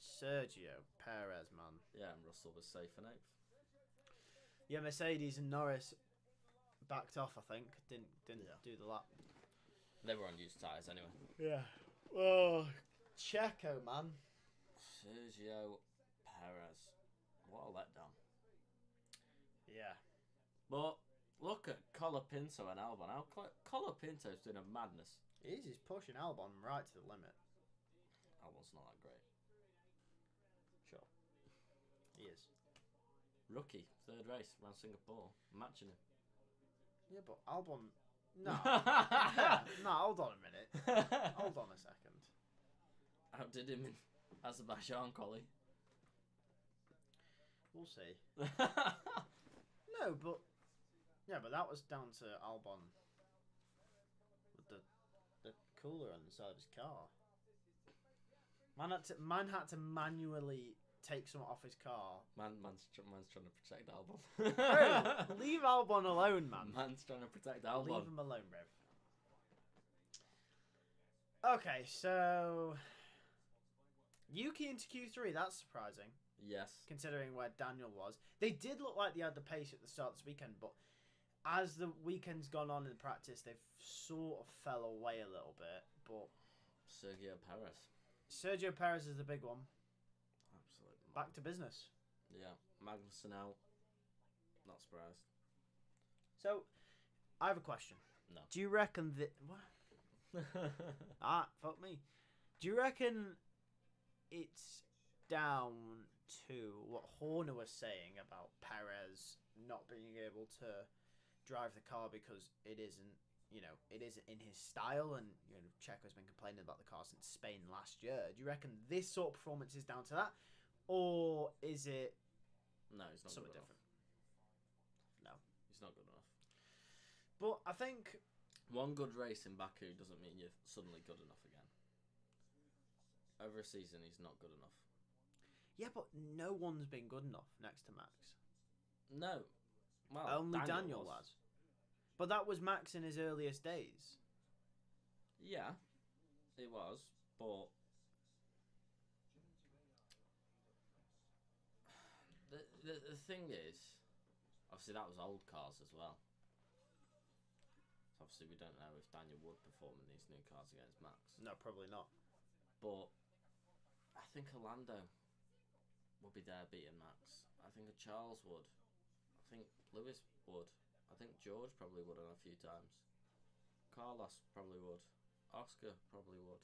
Sergio Perez, man. Yeah, and Russell was safe in 8th. Yeah, Mercedes and Norris backed off, I think. Didn't do the lap. They were on used tyres anyway. Yeah. Oh, Checo, man. Sergio Perez. What a letdown. Yeah. But look at Colapinto and Albon. Colapinto's doing a madness. He's pushing Albon right to the limit. Albon's not that great. Sure. He is. Rookie, 3rd race around Singapore. Matching him. Yeah, but Albon... No. No, hold on a minute. Hold on a second. Outdid him in Azerbaijan, Collie. We'll see. No, but... Yeah, but that was down to Albon with the cooler on the side of his car. Man had to manually take some off his car. Man's trying to protect Albon. Bro, leave Albon alone, man. Man's trying to protect Albon. Leave him alone, bro. Okay, so... Yuki into Q3, that's surprising. Yes. Considering where Daniel was. They did look like they had the pace at the start of this weekend, but as the weekend's gone on in practice, they've sort of fell away a little bit. But Sergio Perez is the big one. Absolutely. Back to business. Yeah. Magnussen out. Not surprised. So, I have a question. No. Do you reckon that... What? Fuck me. Do you reckon it's down to what Horner was saying about Perez not being able to drive the car because it isn't in his style, and Checo's been complaining about the car since Spain last year. Do you reckon this sort of performance is down to that, or is it No, he's not something good different? Enough. No. He's not good enough. But I think one good race in Baku doesn't mean you're suddenly good enough again. Over a season, he's not good enough. yeah, but no one's been good enough next to Max. No. Well, Only Daniel was. was. But that was Max in his earliest days. Yeah, it was, but the thing is, obviously that was old cars as well. So Obviously, we don't know if Daniel would perform in these new cars against Max. No, probably not. But I think Orlando would be there beating Max. I think a Charles would. I think Lewis would. I think George probably would on a few times. Carlos probably would. Oscar probably would.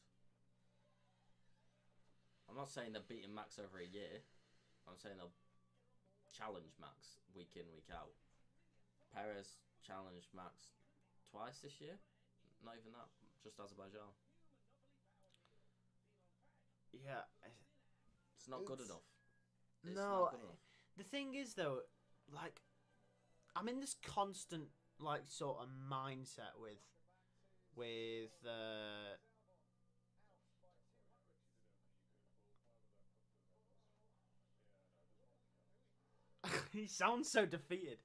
I'm not saying they're beating Max over a year. I'm saying they'll challenge Max week in, week out. Perez challenged Max twice this year. Not even that. Just Azerbaijan. Yeah. It's not good enough. It's no. not good enough. The thing is, though, like, I'm in this constant, like, sort of mindset with he sounds so defeated.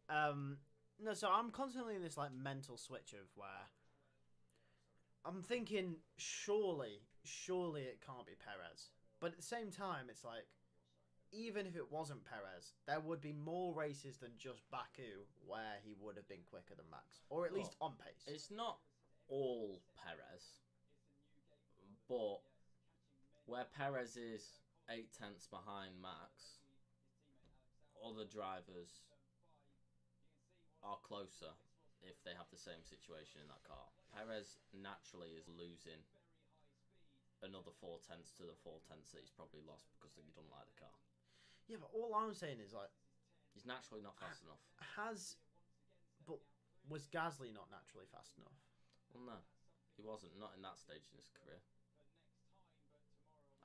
No, so I'm constantly in this, like, mental switch of where I'm thinking, surely it can't be Perez. But at the same time, it's like, even if it wasn't Perez, there would be more races than just Baku where he would have been quicker than Max, or at least on pace. It's not all Perez, but where Perez is 8 tenths behind Max, other drivers are closer if they have the same situation in that car. Perez naturally is losing another 4 tenths to the 4 tenths that he's probably lost because he doesn't like the car. Yeah, but all I'm saying is, like, he's naturally not fast enough. But was Gasly not naturally fast enough? Well, no, he wasn't. Not in that stage in his career.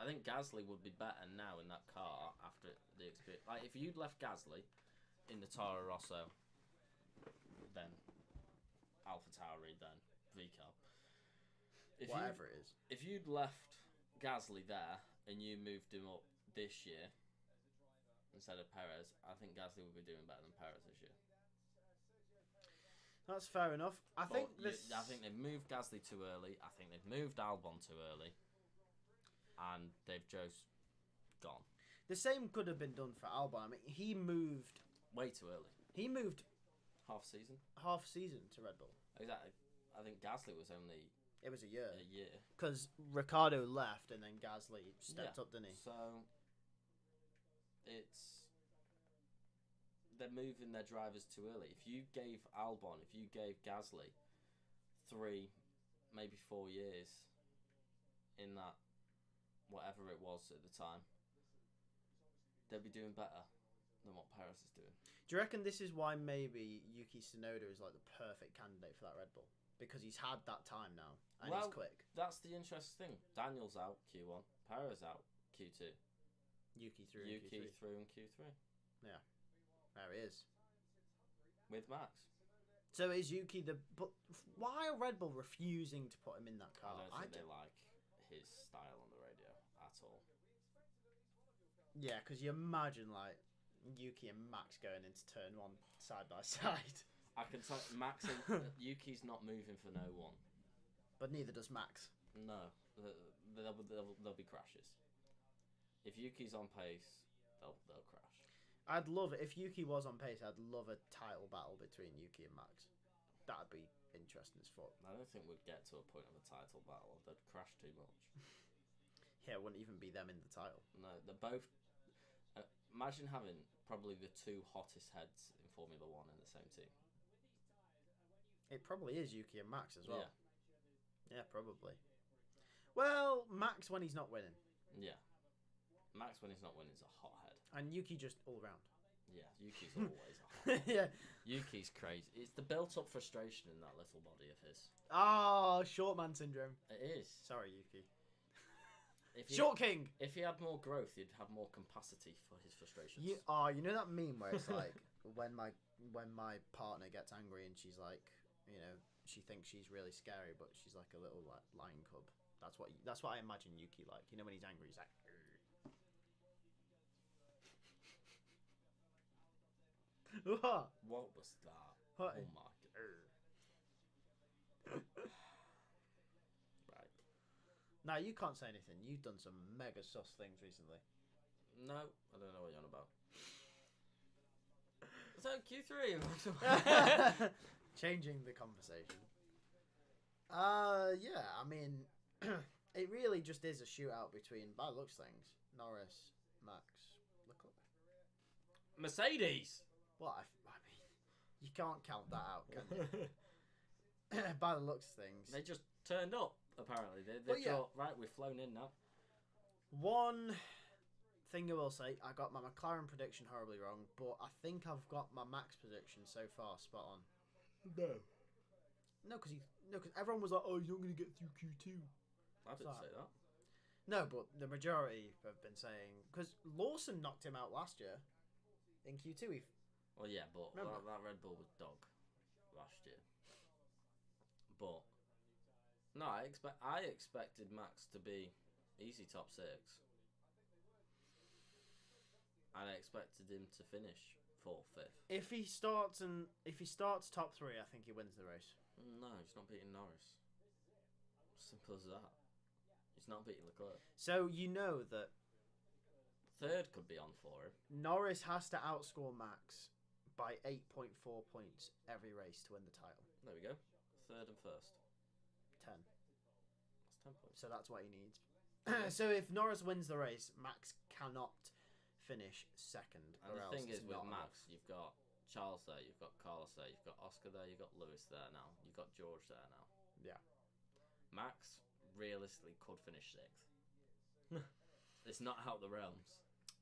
I think Gasly would be better now in that car after the experience. Like, if you'd left Gasly in the Toro Rosso, then AlphaTauri, then VCAL. Whatever it is. If you'd left Gasly there and you moved him up this year instead of Perez, I think Gasly would be doing better than Perez this year. That's fair enough. I think they've moved Gasly too early. I think they've moved Albon too early. And they've just gone. The same could have been done for Albon. I mean, he moved way too early. He moved half season to Red Bull. Exactly. I think Gasly was only... It was a year. A year. Because Ricciardo left and then Gasly stepped up, didn't he? So, they're moving their drivers too early. If you gave Albon, if you gave Gasly 3, maybe 4 years in that, whatever it was at the time, they'll be doing better than what Perez is doing. Do you reckon this is why maybe Yuki Tsunoda is like the perfect candidate for that Red Bull? Because he's had that time now and he's quick. That's the interesting thing. Daniel's out Q1, Perez out Q2. Yuki through in Q3. Yeah. There he is. With Max. So is Yuki but why are Red Bull refusing to put him in that car? I don't think they like his style on the radio at all. Yeah, because you imagine like Yuki and Max going into turn 1 side by side. I can tell Max and Yuki's not moving for no one. But neither does Max. No, there'll be crashes. If Yuki's on pace, they'll crash. I'd love it if Yuki was on pace. I'd love a title battle between Yuki and Max. That'd be interesting as fuck. I don't think we'd get to a point of a title battle. They'd crash too much. Yeah, it wouldn't even be them in the title. No, they're both. Imagine having probably the 2 hottest heads in Formula 1 in the same team. It probably is Yuki and Max as well. Yeah, probably. Well, Max when he's not winning. Yeah. Max when he's not winning is a hothead. And Yuki just all round. Yeah, Yuki's always a hothead. Yeah. Yuki's crazy. It's the built-up frustration in that little body of his. Oh, short man syndrome. It is. Sorry, Yuki. Short King! If he had more growth, he'd have more capacity for his frustrations. You know that meme where it's like, when my partner gets angry and she's like, you know, she thinks she's really scary, but she's like a little like lion cub. That's what I imagine Yuki like. You know, when he's angry, he's like. What was that? What? Oh my god. Right. Now you can't say anything. You've done some mega sus things recently. No, I don't know what you're on about. So Q3. Changing the conversation. Yeah, I mean, it really just is a shootout between, by the looks things, Norris, Max, Leclerc. Mercedes! Well, I mean, you can't count that out, can you? By the looks things. They just turned up, apparently. They thought, right, we've flown in now. One thing I will say, I got my McLaren prediction horribly wrong, but I think I've got my Max prediction so far spot on. No, because everyone was like, "Oh, you're not going to get through Q2." I didn't say that. No, but the majority have been saying because Lawson knocked him out last year in Q2. Well, yeah, but that Red Bull was dog last year. But no, I expected Max to be easy top 6, and I expected him to finish 4th, 5th. If he starts top 3, I think he wins the race. No, he's not beating Norris. Simple as that. He's not beating Leclerc. So you know that 3rd could be on for him. Norris has to outscore Max by 8.4 points every race to win the title. There we go. 3rd and 1st. 10. That's 10 points. So that's what he needs. So if Norris wins the race, Max cannot finish 2nd. And the thing is, with Max, you've got Charles there, you've got Carlos there, you've got Oscar there, you've got Lewis there now, you've got George there now. Yeah. Max realistically could finish 6th. It's not out the realms.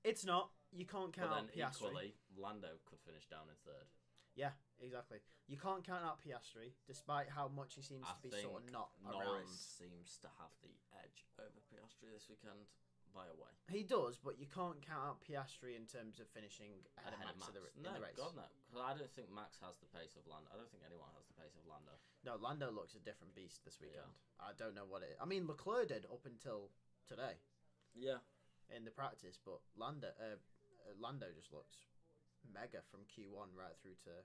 It's not. You can't count out Piastri. Equally, Lando could finish down in 3rd. Yeah, exactly. You can't count out Piastri, despite how much he seems to be sort of not around. Norris seems to have the edge over Piastri this weekend by a way. He does, but you can't count out Piastri in terms of finishing ahead of Max. In the race. God no. Because I don't think Max has the pace of Lando. I don't think anyone has the pace of Lando. No, Lando looks a different beast this weekend. Yeah. I don't know what it is. I mean, Leclerc did up until today. Yeah. In the practice, but Lando just looks mega from Q1 right through to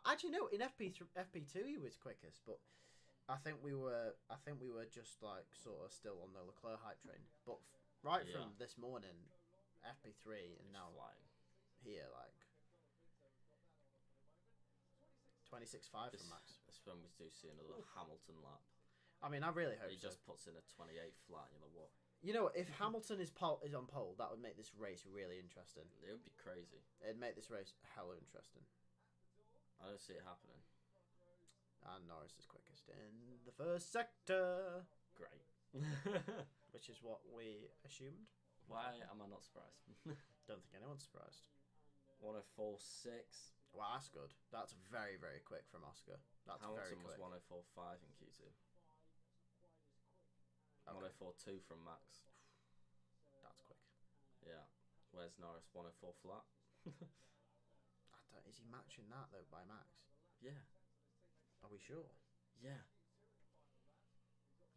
actually no, in FP2 he was quickest, but I think we were just like sort of still on the Leclerc hype train. But from this morning, FP3 and now flying. Here like 26.5 from Max. That's when we do see another Hamilton lap. I mean, I really hope he just puts in a 28 flat. You know what? You know, if Hamilton is on pole, that would make this race really interesting. It would be crazy. It'd make this race hella interesting. I don't see it happening. And Norris is quickest in the first sector. Great. Which is what we assumed. Why am I not surprised? Don't think anyone's surprised. 104.6. Well, that's good. That's very, very quick from Oscar. That's Hamilton very quick. was 104.5 in Q2. Okay. 104.2 from Max. That's quick. Yeah. Where's Norris? 104 flat. Is he matching that though by Max? Yeah. Are we sure? Yeah.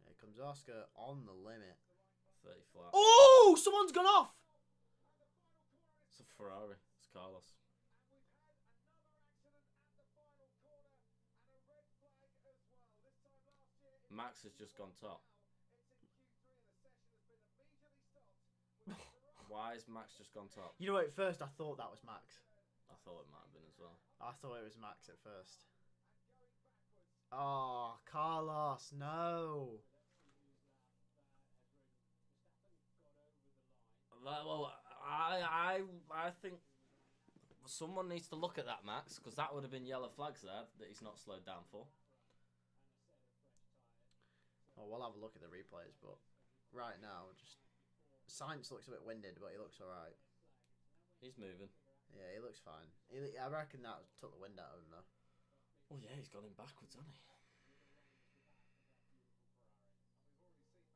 Here comes Oscar on the limit. 30 flat. Oh! Someone's gone off! It's a Ferrari. It's Carlos. Max has just gone top. Why has Max just gone top? You know what, at first I thought that was Max. I thought it might have been as well. I thought it was Max at first. Oh, Carlos, no. Well, I think someone needs to look at that, Max, because that would have been yellow flags there that he's not slowed down for. Oh, we'll have a look at the replays, but right now, just Sainz looks a bit winded, but he looks alright. He's moving. Yeah, he looks fine. I reckon that took the wind out of him, though. Oh, yeah, he's gone in backwards, hasn't he?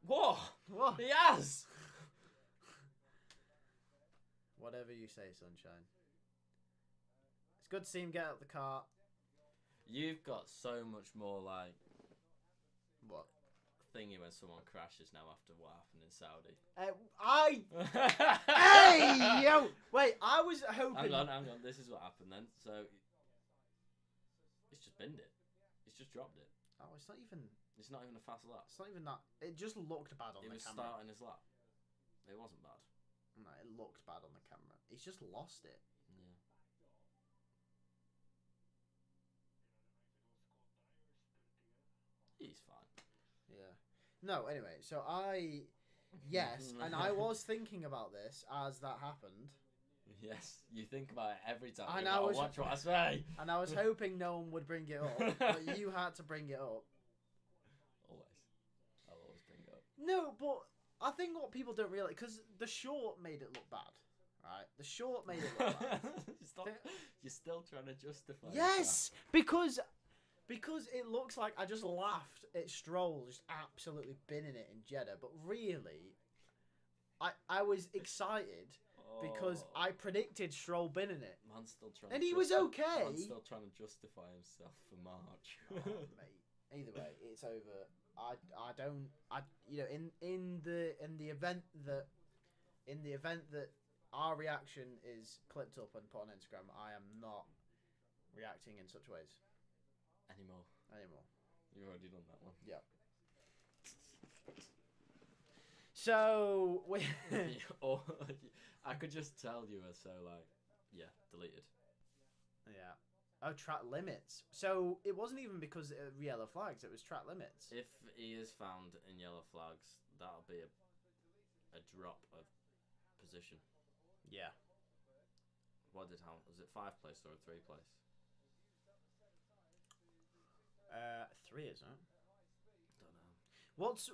Whoa! What? He has! Whatever you say, sunshine. It's good to see him get out of the car. You've got so much more, like... What? Thingy when someone crashes now after what happened in Saudi. Hey, yo! Wait, I was hoping... Hang on. This is what happened then. So, he's just binned it. He's just dropped it. Oh, it's not even... It's not even a fast lap. It's not even that... It just looked bad on the camera. It was starting his lap. It wasn't bad. No, it looked bad on the camera. He's just lost it. Yeah. No, anyway, so yes, and I was thinking about this as that happened. Yes, you think about it every time. And You gotta watch what I say. And I was hoping no one would bring it up, but you had to bring it up. Always. I'll always bring it up. No, but I think what people don't realize, because the short made it look bad, right? The short made it look bad. You're still trying to justify Yes, because it looks like I just laughed at Stroll just absolutely binning it in Jeddah, but really, I was excited because I predicted Stroll binning it. Man's still trying. And he was okay. Man's still trying to justify himself for March. Oh, mate. Either way, it's over. In the event that our reaction is clipped up and put on Instagram, I am not reacting in such ways Anymore. You've already done that one. Yeah. So we. Or I could just tell you were so deleted. Yeah. Oh, track limits. So it wasn't even because of yellow flags. It was track limits. If he is found in yellow flags, that'll be a drop of position. Yeah. Was it 5 place or a 3 place? 3, isn't it? Don't know. What's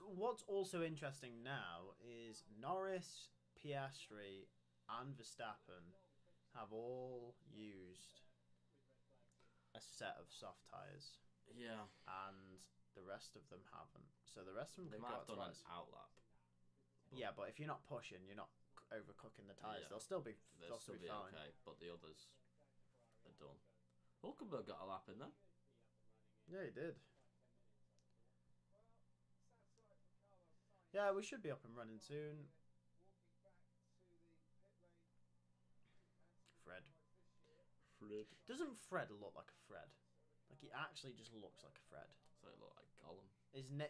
also interesting now is Norris, Piastri, and Verstappen have all used a set of soft tyres. Yeah. And the rest of them haven't. So the rest of them They could might go have done twice. an outlap. Yeah, but if you're not pushing, you're not overcooking the tyres. Yeah. They'll still be They'll still be fine. okay, but the others are done. Hulkenberg got a lap in there. Yeah, he did. Yeah, we should be up and running soon. Fred. Doesn't Fred look like a Fred? Like, he actually just looks like a Fred. So it looked like Gollum. His name...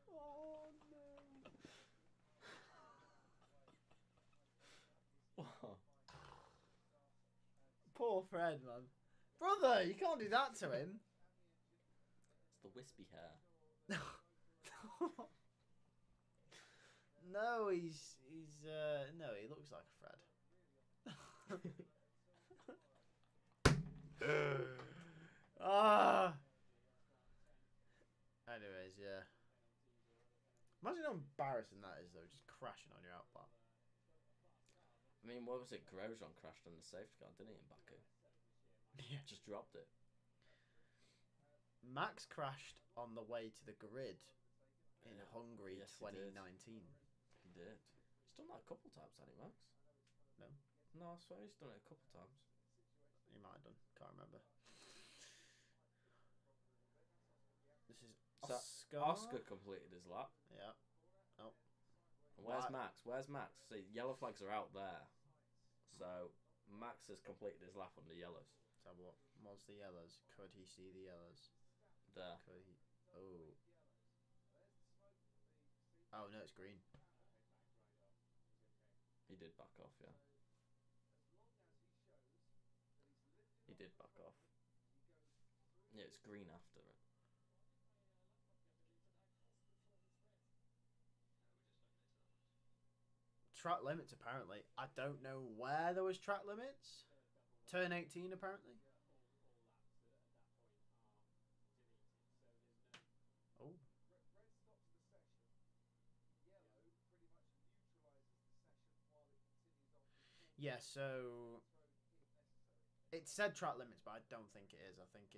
Oh, no. Poor Fred, man. Brother, you can't do that to him. It's the wispy hair. No, he's no, he looks like a Fred. Anyways, yeah. Imagine how embarrassing that is, though, just crashing on your outlap. I mean, what was it? Grosjean crashed on the safety car, didn't he, in Baku? Yeah. Just dropped it. Max crashed on the way to the grid in Hungary, yes, 2019. He did. He's done that a couple times, hasn't he, Max? No. No, I swear he's done it a couple times. He might have done. Can't remember. This is Oscar completed his lap. Yeah. Oh. And where's Max? Where's Max? See, yellow flags are out there. So, Max has completed his lap on the yellows. So what was the yellows? Could he see the yellows? There. Could he? Oh. Oh no, it's green. He did back off, yeah. He did back off. Yeah, it's green after it. Track limits, apparently. I don't know where there was track limits. Turn 18, apparently. Oh. Yeah, so it said track limits, but I don't think it is. I think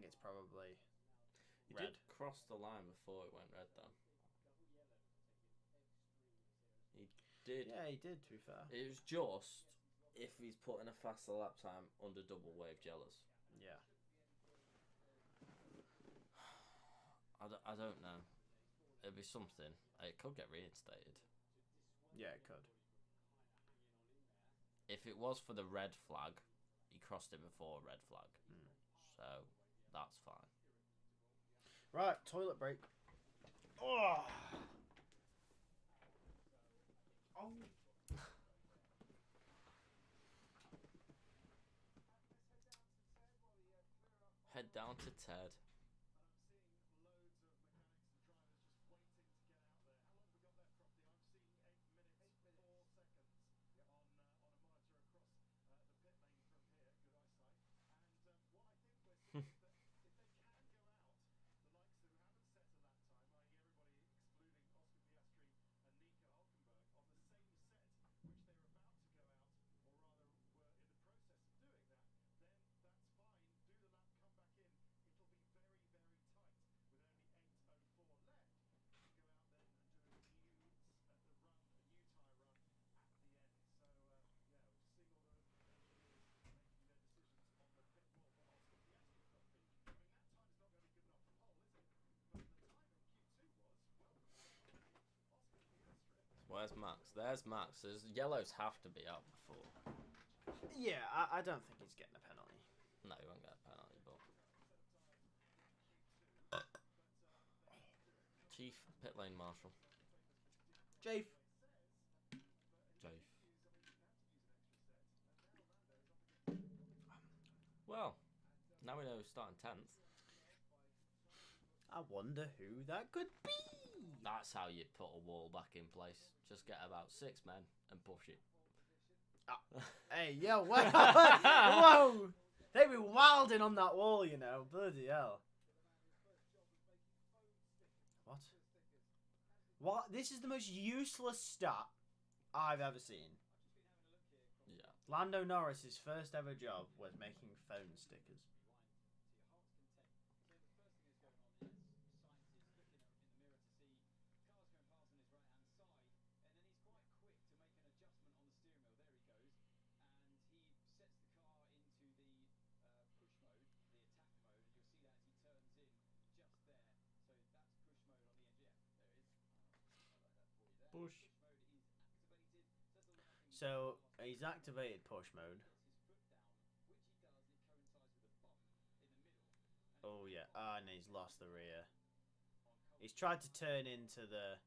it's probably He red. did cross the line before it went red, though. He did. Yeah, he did, to be fair. It was just if he's putting a faster lap time under double waved yellows. Yeah. I don't know. It'd be something. It could get reinstated. Yeah, it could. If it was for the red flag, he crossed it before red flag. So, that's fine. Right, toilet break. Oh. on to Ted. Where's Max? There's Max. There's yellows have to be out before. Yeah, I don't think he's getting a penalty. No, he won't get a penalty, but Chief pit lane marshal. Jafe. Jafe. Well, now we know who's starting 10th. I wonder who that could be. That's how you put a wall back in place. Just get about 6 men and push it. Hey, yo, whoa, whoa! They be wilding on that wall, you know. Bloody hell. What? What? This is the most useless stat I've ever seen. Yeah. Lando Norris's first ever job was making phone stickers. Push. So he's activated push mode. Oh yeah, and he's lost the rear. He's tried to turn into the.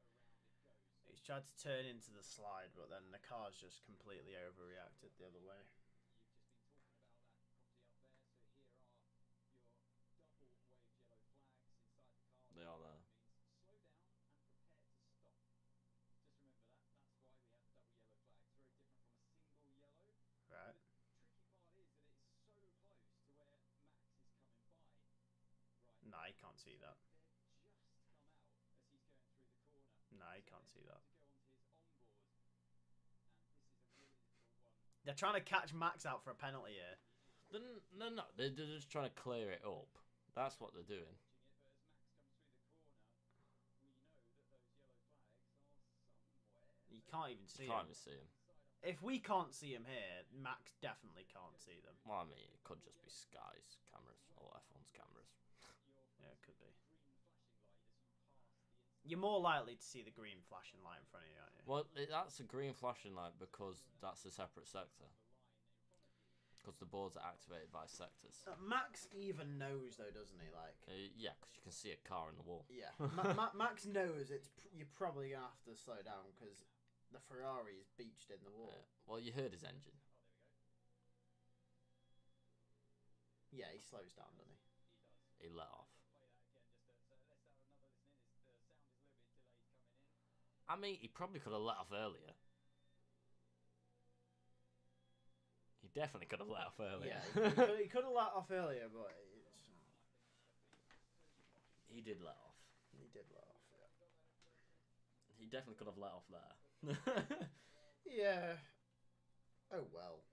He's tried to turn into the slide, but then the car's just completely overreacted the other way. They are there. Right. Nah, he can't see that. Nah, he can't see that. They're trying to catch Max out for a penalty here. No. They're just trying to clear it up. That's what they're doing. You can't even see Can't him. even see him. If we can't see him here, Max definitely can't see them. Well, I mean, it could just be Sky's cameras or F1's cameras. Yeah, it could be. You're more likely to see the green flashing light in front of you, aren't you? Well, that's a green flashing light because that's a separate sector. Because the boards are activated by sectors. Max even knows, though, doesn't he? Like, Yeah, because you can see a car in the wall. yeah, Max knows you're probably gonna have to slow down because the Ferrari is beached in the wall. Well, you heard his engine. Yeah, he slows down, doesn't he? He let off. I mean, he probably could have let off earlier. He definitely could have let off earlier. Yeah, he could have let off earlier, but he did let off. He did let off, yeah. He definitely could have let off there. Yeah. Oh well.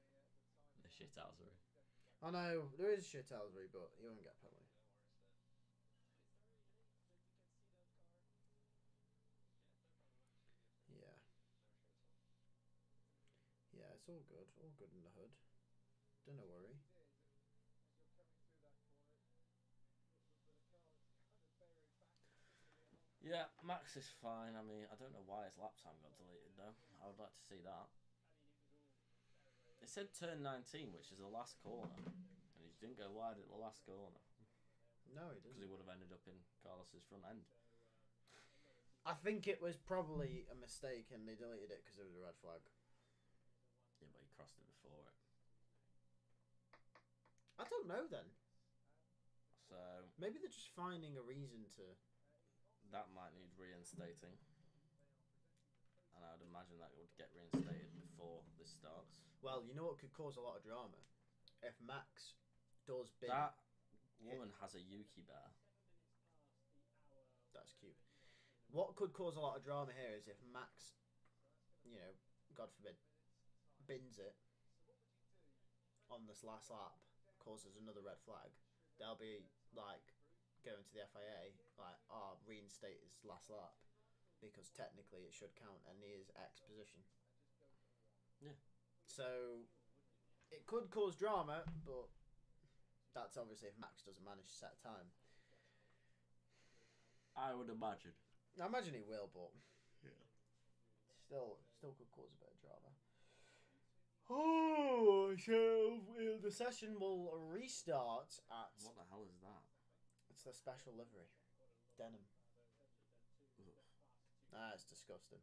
The shithousery. I know, there is shithousery, but he won't get a penalty. Yeah. Yeah, it's all good. All good in the hood. Don't worry. Yeah, Max is fine. I mean, I don't know why his lap time got deleted, though. I would like to see that. It said turn 19, which is the last corner. And he didn't go wide at the last corner. No, he didn't. Because he would have ended up in Carlos's front end. I think it was probably a mistake and they deleted it because it was a red flag. Yeah, but he crossed it before it. I don't know then. So So Maybe they're just finding a reason to. that might need reinstating. And I would imagine that it would get reinstated before this starts. Well, you know what could cause a lot of drama? If Max does big. That woman has a Yuki bear. That's cute. What could cause a lot of drama here is if Max, you know, God forbid, bins it on this last lap, causes another red flag. They'll be like going to the FIA, like, reinstate his last lap because technically it should count and he is X position. Yeah. So it could cause drama, but that's obviously if Max doesn't manage to set a time. I would imagine. I imagine he will, but Yeah. still could cause a bit of drama. Oh, so the session will restart at. What the hell is that? It's the special livery, denim. It's disgusting.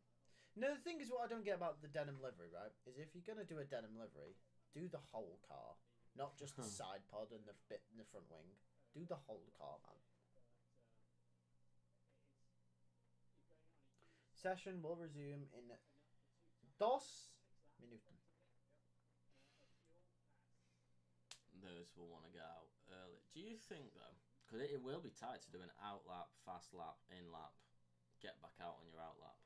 No, the thing is, what I don't get about the denim livery, right, is if you're gonna do a denim livery, do the whole car, not just the side pod and the bit in the front wing. Do the whole car, man. Session will resume in 2 minuten. Those will want to get out early. Do you think though? Because it will be tight to do an out lap, fast lap, in lap, get back out on your out lap.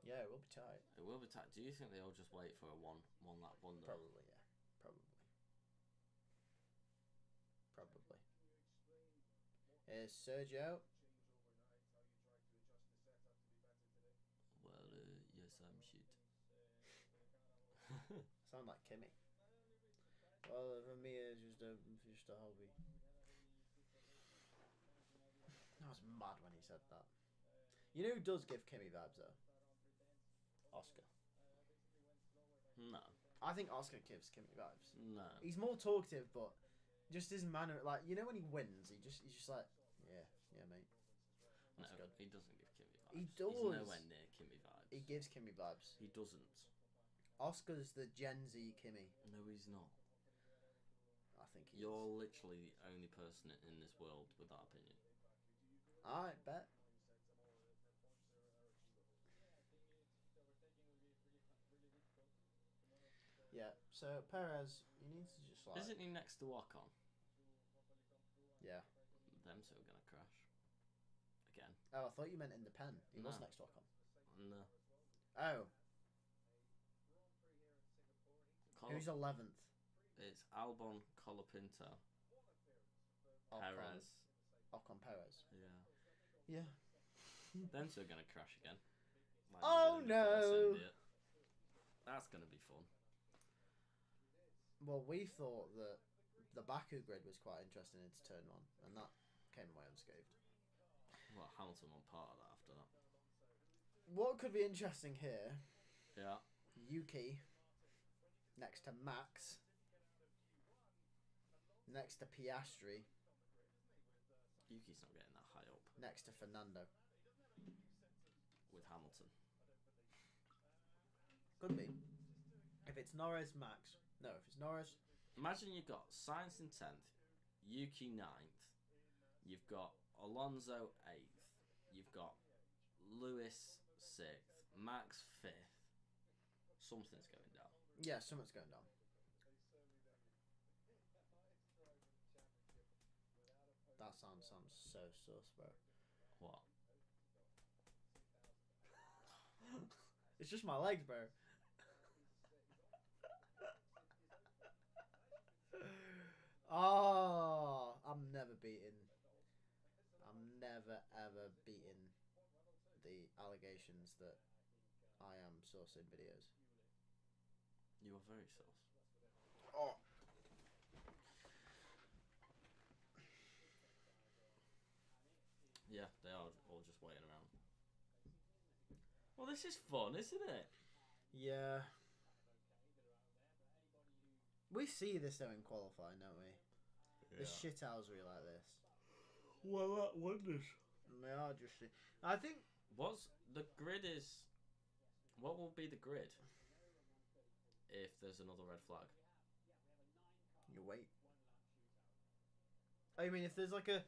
Yeah, it will be tight. It will be tight. Do you think they'll just wait for a one lap wonder? Probably, yeah. Probably. Here's Sergio. Well, yes, I'm shit. Sound like Kimmy. Well, for me, it's just a hobby. I was mad when he said that. You know who does give Kimmy vibes though? Oscar. No. I think Oscar gives Kimmy vibes. No. He's more talkative, but just his manner, like, you know when he wins, he's just like, yeah, mate. That's No, good. he doesn't give Kimmy vibes. He He's does. nowhere near Kimmy vibes. He gives Kimmy vibes. He doesn't. Oscar's the Gen Z Kimmy. No, he's not. I think You're literally the only person in this world with that opinion. I bet. Yeah, so Perez, he needs to just like. Isn't he next to Ocon? Yeah. Them two are gonna crash. Again. Oh, I thought you meant in the pen. He was No. next to Ocon. No. Oh. Who's 11th? It's Albon, Colapinto, Perez. Ocon Perez. Yeah. Yeah. Them two are gonna crash again. Like Oh, they did in the Force no. India. That's gonna be fun. Well, we thought that the Baku grid was quite interesting into turn 1, and that came away unscathed. Well, Hamilton won part of that after that. What could be interesting here? Yeah. Yuki next to Max, next to Piastri, Yuki's not getting that high up next to Fernando. with Hamilton. Could be. If it's Norris, Max. No, if it's Norris. Imagine you've got Sainz in 10th, Yuki 9th, you've got Alonso 8th, you've got Lewis 6th, Max 5th. Something's going down. Yeah, something's going down. That sounds so sus, bro. What? It's just my legs, bro. Oh, I'm never ever beating the allegations that I am sourcing videos. You are very sus. Oh. Yeah, they are all just waiting around. Well, this is fun, isn't it? Yeah. We see this though in qualifying, don't we? Yeah. The shithousery like this. Well, that wonders. And they are just. I think. What's the grid is? What will be the grid if there's another red flag? You wait. I mean, if there's like a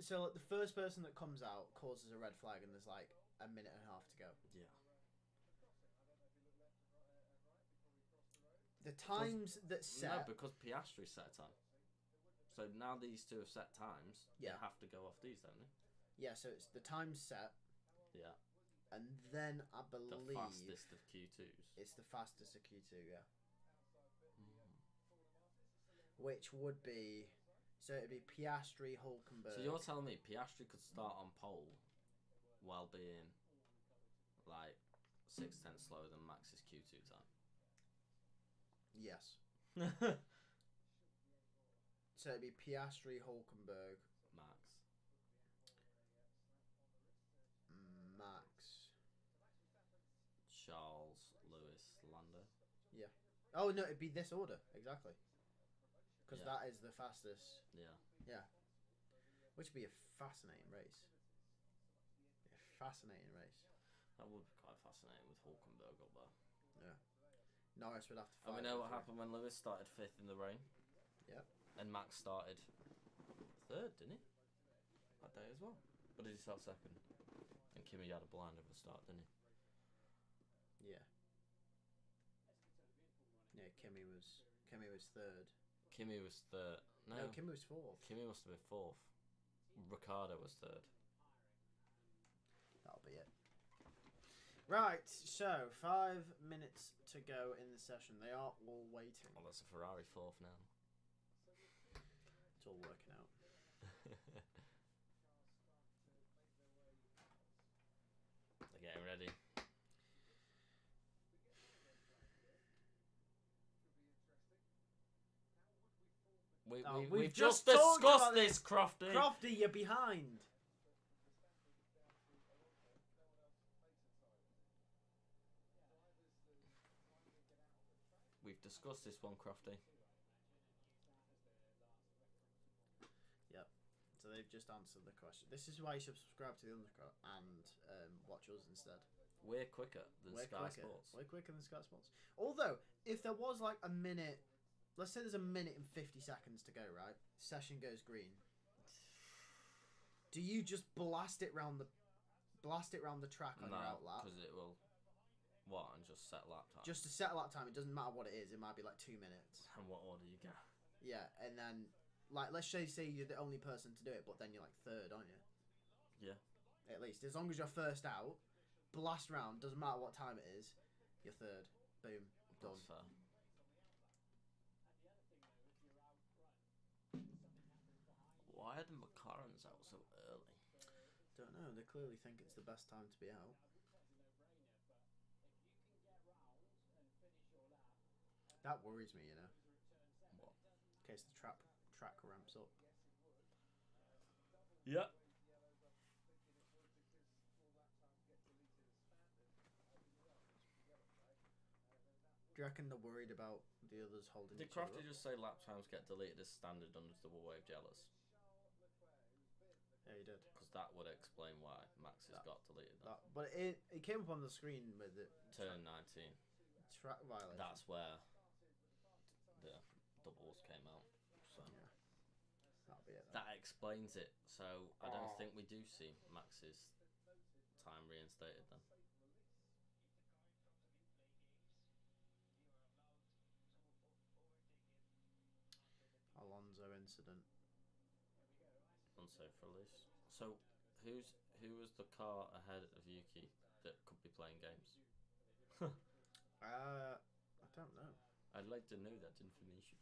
so like the first person that comes out causes a red flag, and there's like a minute and a half to go. Yeah. The times that set. No, because Piastri set a time. So now these two have set times. Yeah. They have to go off these, don't they? Yeah, so it's the times set. Yeah. And then I believe The fastest of Q2s. It's the fastest of Q2, yeah. Which would be, so it'd be Piastri, Hulkenberg. So you're telling me Piastri could start on pole while being like 6/10 slower than Max's Q2 time? Yes. So it'd be Piastri, Hulkenberg, Max, Charles, Lewis, Lando. Yeah. Oh no, it'd be this order exactly. Because Yeah. that is the fastest. Yeah. Yeah. Which would be a fascinating race. A fascinating race. That would be quite fascinating with Hulkenberg up there. Yeah. Norris would have to And fight. we know what happened when Lewis started 5th in the rain. Yep. And Max started 3rd, didn't he? That day as well. But did he start 2nd? And Kimi had a blind at the start, didn't he? Yeah. Yeah, Kimi was 3rd. Kimi was 3rd. No, Kimi was 4th. Kimi must have been 4th. Ricciardo was 3rd. That'll be it. Right, so 5 minutes to go in the session. They are all waiting. Well, that's a Ferrari 4th now. It's all working out. They're getting ready. We've just discussed this, Crofty. Crofty, you're behind. We've discussed this one, Crofty. Yep. So they've just answered the question. This is why you should subscribe to the Undercut and watch us instead. We're quicker than Sky Sports. We're quicker than Sky Sports. Although, if there was like a minute, let's say there's a minute and 50 seconds to go, right? Session goes green. Do you just blast it round the track on your outlap? Because it will. What? And just set lap time. Just to set lap time. It doesn't matter what it is. It might be like 2 minutes. And what order you get? Yeah, and then like let's say you're the only person to do it, but then you're like 3rd, aren't you? Yeah. At least as long as you're first out, blast round. Doesn't matter what time it is. You're 3rd. Boom. Done. That's fair. Why are the McLarens out so early? Don't know. They clearly think it's the best time to be out. That worries me, you know. What? In case the track ramps up. Yeah. Do you reckon they're worried about the others holding Did each other Crofty up? just say lap times get deleted as standard under double wave jealous? Yeah, he did. Because that would explain why Max has got deleted. But it came up on the screen with it. Turn 19. Track violation. That's where the doubles came out. So Yeah. That'll be it then. that explains it. So I don't think we do see Max's time reinstated then. Alonso incident. Unsafe release. So who was the car ahead of Yuki that could be playing games? I don't know. I'd like to know that information.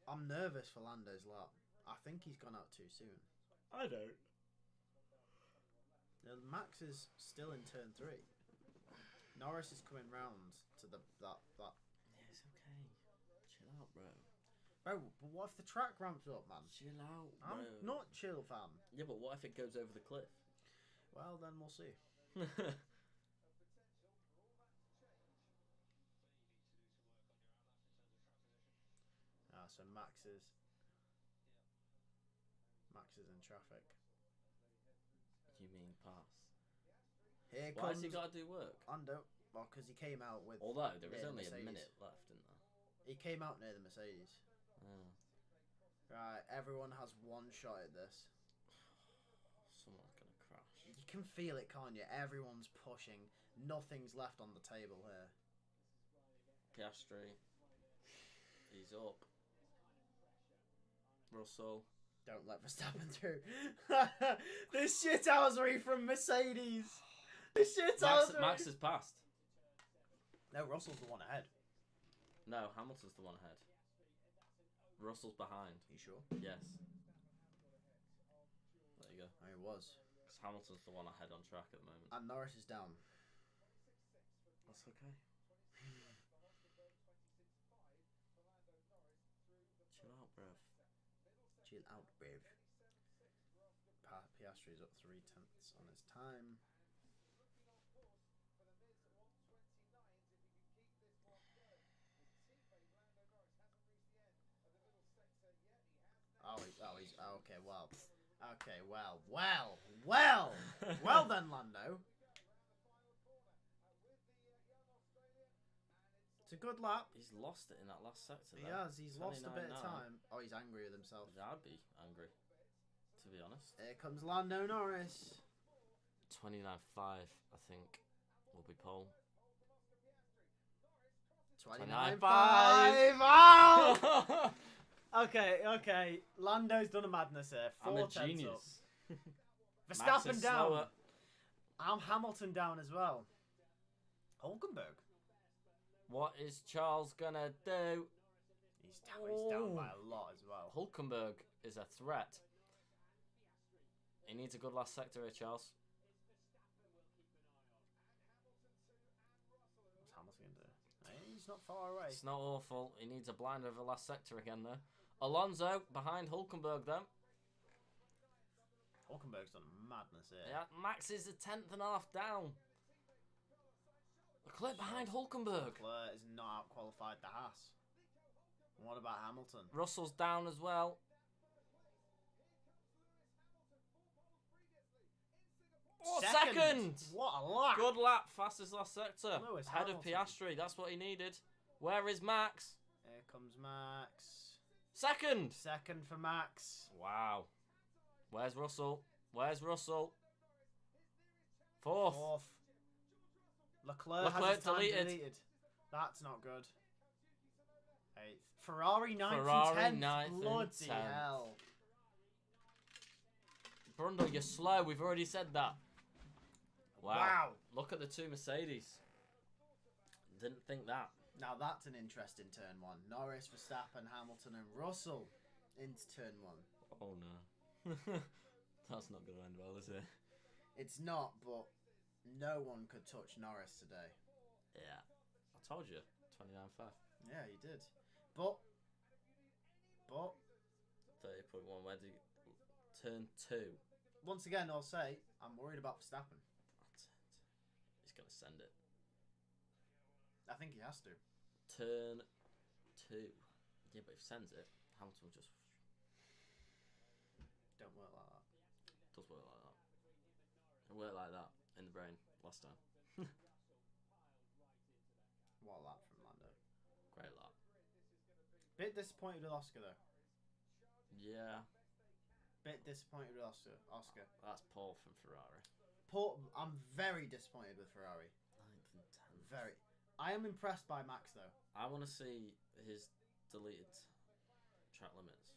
I'm nervous for Lando's lap. I think he's gone out too soon. I don't. Max is still in turn 3. Norris is coming round to that. Yeah, it's okay. Chill out, bro. Bro, but what if the track ramps up, man? Chill out, bro. I'm not chill, fam. Yeah, but what if it goes over the cliff? Well, then we'll see. So Max is in traffic. You mean pass? Here Why comes has he got to do work? Well, because he came out with. Although there is Yeah, only Mercedes. a minute left, isn't there? He came out near the Mercedes. Oh. Right, everyone has one shot at this. Someone's gonna crash. You can feel it, can't you? Everyone's pushing. Nothing's left on the table here. Piastri. He's up. Russell. Don't let Verstappen through. This shithousery from Mercedes. This shithousery. Max has passed. No, Russell's the one ahead. No, Hamilton's the one ahead. Russell's behind. You sure? Yes. There you go. Oh, he was. Because Hamilton's the one ahead on track at the moment. And Norris is down. That's okay. Chill out, bruv. Chill out, babe. Piastri's up 0.3 on his time. He's okay. Well, well then, Lando. It's a good lap. He's lost it in that last sector. He has. He's lost a bit of time. Oh, he's angry with himself. I'd be angry, to be honest. Here comes Lando Norris. 29.5, I think, will be pole. 29.5. 29.5. Oh! Okay. Lando's done a madness here. I'm a genius. Verstappen down. Slower. I'm Hamilton down as well. Hulkenberg. What is Charles gonna do? He's down by a lot as well. Hulkenberg is a threat. He needs a good last sector here, Charles. What's Hamilton gonna do? Hey, he's not far away. It's not awful. He needs a blind over the last sector again, though. Alonso behind Hulkenberg, though. Hulkenberg's done madness here. Yeah, Max is a 10th and a half down. Leclerc behind Hulkenberg. Leclerc is not out-qualified the Haas. What about Hamilton? Russell's down as well. Oh, second! What a lap! Good lap, fastest last sector. Lewis Head Hamilton. of Piastri, that's what he needed. Where is Max? Here comes Max. Second! Second for Max. Wow. Where's Russell? Where's Russell? Fourth. Leclerc has his time deleted. That's not good. Eighth. Ferrari 9th Ferrari and 10th. 9th and Bloody 10th. hell. Brundle, you're slow. We've already said that. Wow. Look at the two Mercedes. Didn't think that. Now that's an interesting turn one. Norris, Verstappen, Hamilton and Russell into turn one. Oh no. That's not going to end well, is it? It's not, but no one could touch Norris today. Yeah. I told you. 29.5. Yeah, you did. But 30.1. Where do you... Turn 2. Once again, I'll say, I'm worried about Verstappen. That's it. He's going to send it. I think he has to. Turn 2. Yeah, but if he sends it, Hamilton will just... Don't work like that. Does work like that. It worked like that in the brain last time. What a lap from Lando. Great lap. Bit disappointed with Oscar though. Yeah. Bit disappointed with Oscar. That's Paul from Ferrari. I'm very disappointed with Ferrari. 9th and 10th. Very. I am impressed by Max though. I want to see his deleted track limits.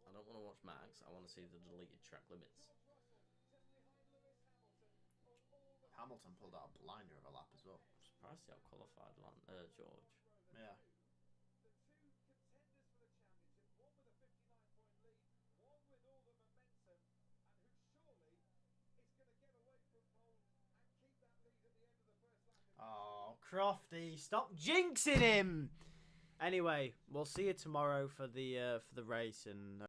I don't want to watch Max. I want to see the deleted track limits. Hamilton pulled out a blinder of a lap as well. I'm surprised he out-qualified George. Yeah. Oh, Crofty, stop jinxing him! Anyway, we'll see you tomorrow for the race and.